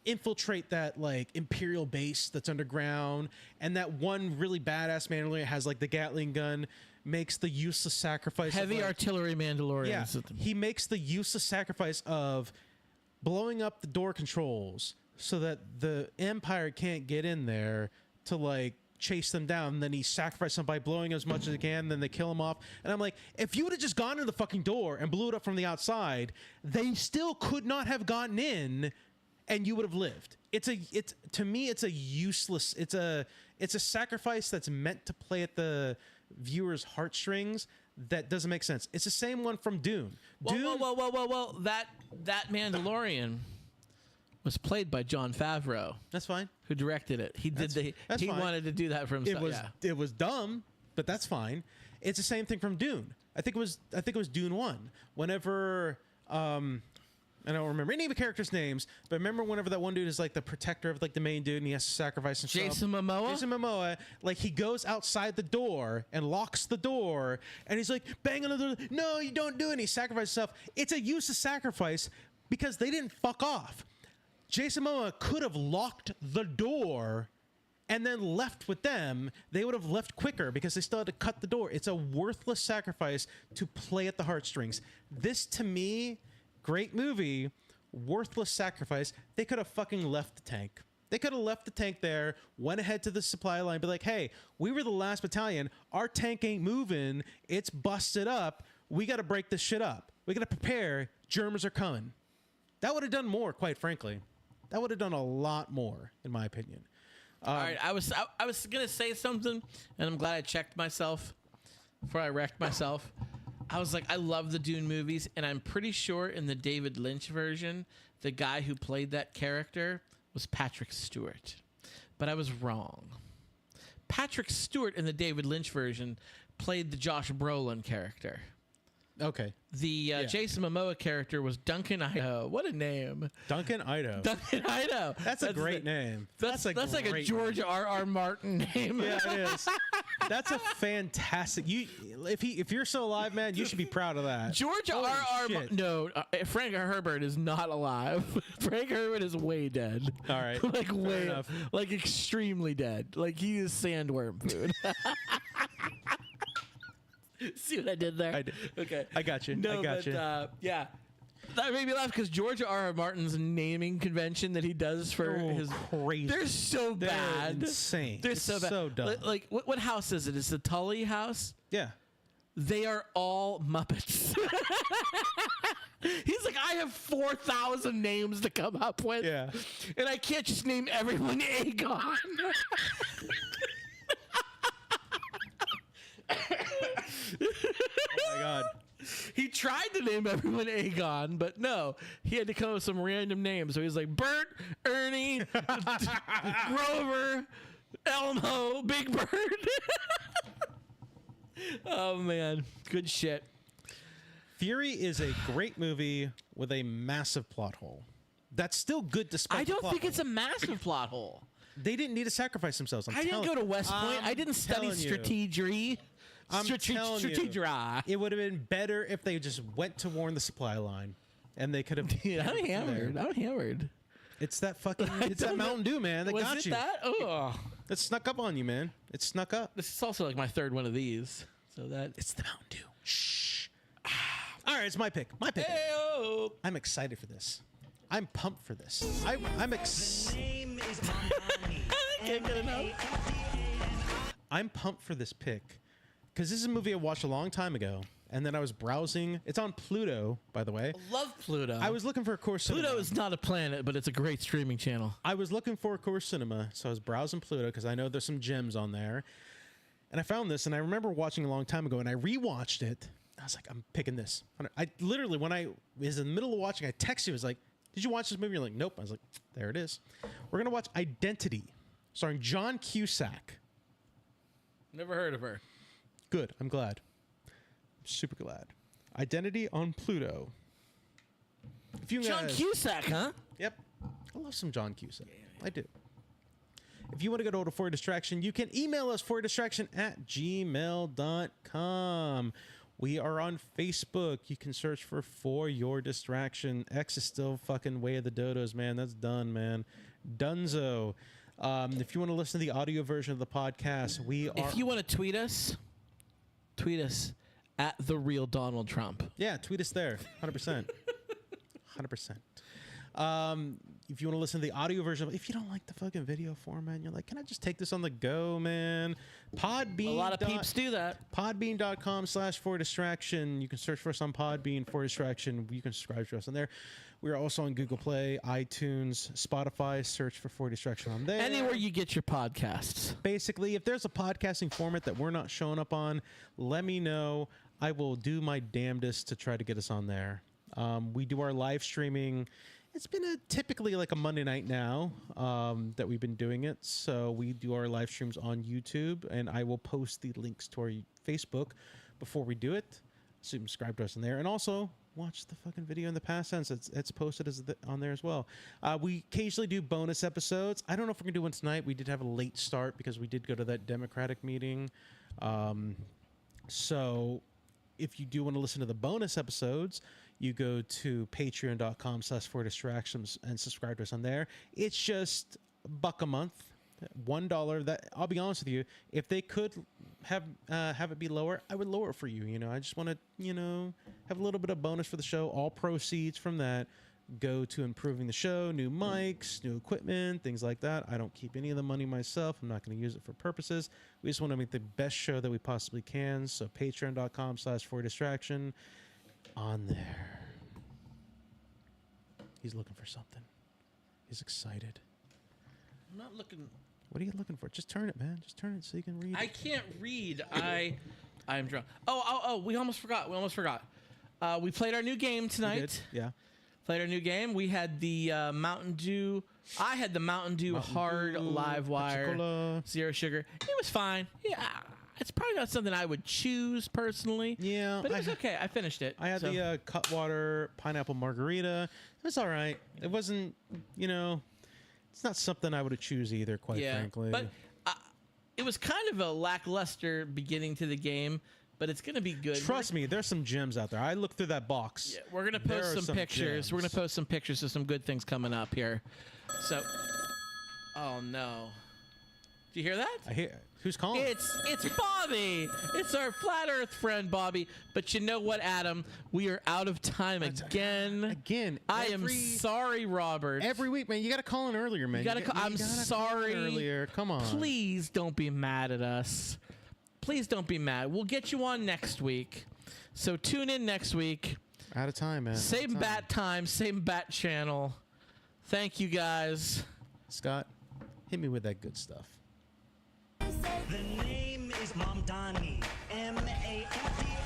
infiltrate that like Imperial base that's underground, and that one really badass Mandalorian has like the Gatling gun, makes the useless sacrifice. Heavy of, like, artillery Mandalorians. yeah, he makes the useless sacrifice of blowing up the door controls so that the Empire can't get in there to like chase them down. And then he sacrificed them by blowing as much as he can. Then they kill him off. And I'm like, if you would have just gone to the fucking door and blew it up from the outside, they still could not have gotten in, and you would have lived. To me, it's a useless. It's a sacrifice that's meant to play at the viewer's heartstrings. That doesn't make sense. It's the same one from Dune. Whoa. That Mandalorian was played by Jon Favreau, That's fine. who directed it. He That's he fine. wanted to do that for himself. It was dumb, but that's fine. It's the same thing from Dune. I think it was Dune 1. Whenever I don't remember any of the characters' names, but remember whenever that one dude is like the protector of like the main dude and he has to sacrifice himself. Jason Momoa? Like he goes outside the door and locks the door and he's like banging on the door. No, you don't do it. And he sacrifices himself. It's a useless sacrifice because they didn't fuck off. Jason Momoa could have locked the door and then left with them. They would have left quicker because they still had to cut the door. It's a worthless sacrifice to play at the heartstrings. This, to me, great movie, worthless sacrifice. They could have fucking left the tank. They could have left the tank there, went ahead to the supply line, be like, hey, we were the last battalion. Our tank ain't moving. It's busted up. We got to break this shit up. We got to prepare. Germans are coming. That would have done more, quite frankly. That would have done a lot more, in my opinion. All right, I was gonna say something, and I'm glad I checked myself before I wrecked myself. I was like, I love the Dune movies, and I'm pretty sure in the David Lynch version, the guy who played that character was Patrick Stewart. But I was wrong. Patrick Stewart in the David Lynch version played the Josh Brolin character. Okay. The Jason Momoa character was Duncan Idaho. What a name. Duncan Idaho. Duncan Idaho. That's a great name. That's like a great George R.R. Martin name. Yeah, it is. That's a fantastic. If you're still alive, man, you should be proud of that. George Holy R.R. shit. No, Frank Herbert is not alive. Frank Herbert is way dead. All right. Like Fair way, enough. like extremely dead. Like he is sandworm food. See what I did there? I did. Okay. I got you. No, I got you. Yeah. That made me laugh because George R.R. Martin's naming convention that he does for his crazy. They're so They're bad. insane. They're It's so bad. so dumb. Like what house is it? It's the Tully house. Yeah. They are all Muppets. He's like, I have 4,000 names to come up with. Yeah. And I can't just name everyone Aegon. Oh my God. He tried to name everyone Aegon, but no. He had to come up with some random names. So he's like Bert, Ernie, Grover, Elmo, Big Bird. Oh, man. Good shit. Fury is a great movie with a massive plot hole. That's still good despite I the don't plot think hole. it's a massive plot hole. They didn't need to sacrifice themselves. I didn't go to West Point. I didn't study strategy. I'm telling you. Strategy. It would have been better if they just went to warn the supply line, and they could have. Yeah, I'm hammered. It's that fucking. It's that Mountain Dew, man. That Was got it you. that? Oh. It snuck up on you, man. It snuck up. This is also like my third one of these. So that It's the Mountain Dew. Shh. All right, it's my pick. My pick. Hey-o. I'm excited for this. I'm pumped for this. I'm Name is Mamdani. Can't get enough. I'm pumped for this pick because this is a movie I watched a long time ago, and then I was browsing. It's on Pluto, by the way. Love Pluto. I was looking for a Core Cinema. Pluto is not a planet, but it's a great streaming channel. I was looking for a Core Cinema, so I was browsing Pluto because I know there's some gems on there. And I found this, and I remember watching a long time ago, and I rewatched it. I was like, I'm picking this. I literally, when I was in the middle of watching, I texted you. I was like, did you watch this movie? You're like, nope. I was like, there it is. We're going to watch Identity, starring John Cusack. Never heard of her. Good. I'm glad. I'm super glad. Identity on Pluto. If you John guys- Cusack, huh? Yep. I love some John Cusack. I do. If you want to get hold of For Your Distraction, you can email us fordistraction@gmail.com. We are on Facebook. You can search For Your Distraction. X is still fucking way of the dodos, man. That's done, man. Dunzo. If you want to listen to the audio version of the podcast, we are... If you want to tweet us at the real Donald Trump. Yeah, tweet us there. 100%. 100%. If you want to listen to the audio version, if you don't like the fucking video format, you're like, can I just take this on the go, man? Podbean. A lot of peeps do that. Podbean.com/for-distraction. You can search for us on Podbean, For Distraction. You can subscribe to us on there. We are also on Google Play, iTunes, Spotify. Search for Distraction on there. Anywhere you get your podcasts. Basically, if there's a podcasting format that we're not showing up on, let me know. I will do my damnedest to try to get us on there. We do our live streaming. It's been typically like a Monday night now that we've been doing it. So we do our live streams on YouTube, and I will post the links to our Facebook before we do it. So subscribe to us in there, and also watch the fucking video in the past tense. It's posted on there as well. We occasionally do bonus episodes. I don't know if we're gonna do one tonight. We did have a late start because we did go to that Democratic meeting. So if you do want to listen to the bonus episodes, you go to patreon.com/for-distractions and subscribe to us on there. It's just $1 a month, $1. That, I'll be honest with you, if they could have it be lower, I would lower it for you. You know, I just want to, have a little bit of bonus for the show. All proceeds from that go to improving the show, new mics, new equipment, things like that. I don't keep any of the money myself. I'm not going to use it for purposes. We just want to make the best show that we possibly can. So patreon.com/for-distraction on there. He's looking for something. He's excited. I'm not looking. What are you looking for? Just turn it, man. Just turn it so you can read. I can't read. I'm drunk. Oh, we almost forgot. We played our new game tonight. Yeah. Played our new game. We had the Mountain Dew. I had the Mountain Dew Hard Live Wire, Pepsi-Cola. Zero Sugar. It was fine. Yeah, it's probably not something I would choose personally. Yeah, but it was okay. I finished it. I had the Cutwater Pineapple Margarita. It was all right. It wasn't, it's not something I would have choose either, quite frankly. But it was kind of a lackluster beginning to the game. But it's going to be good. Trust me, there's some gems out there. I looked through that box. Yeah, we're going to post some pictures. Gems. We're going to post some pictures of some good things coming up here. So, oh no. Do you hear that? I hear. Who's calling? It's Bobby. It's our flat Earth friend, Bobby. But you know what, Adam? We are out of time again. Again. I am sorry, Robert. Every week, man. You got to call in earlier, man. I'm sorry. Earlier. Come on. Please don't be mad at us. Please don't be mad. We'll get you on next week. So tune in next week. Out of time, man. Same bat time, same bat channel. Thank you, guys. Scott, hit me with that good stuff. The name is Mamdani. M-A-M-D-A-N-I.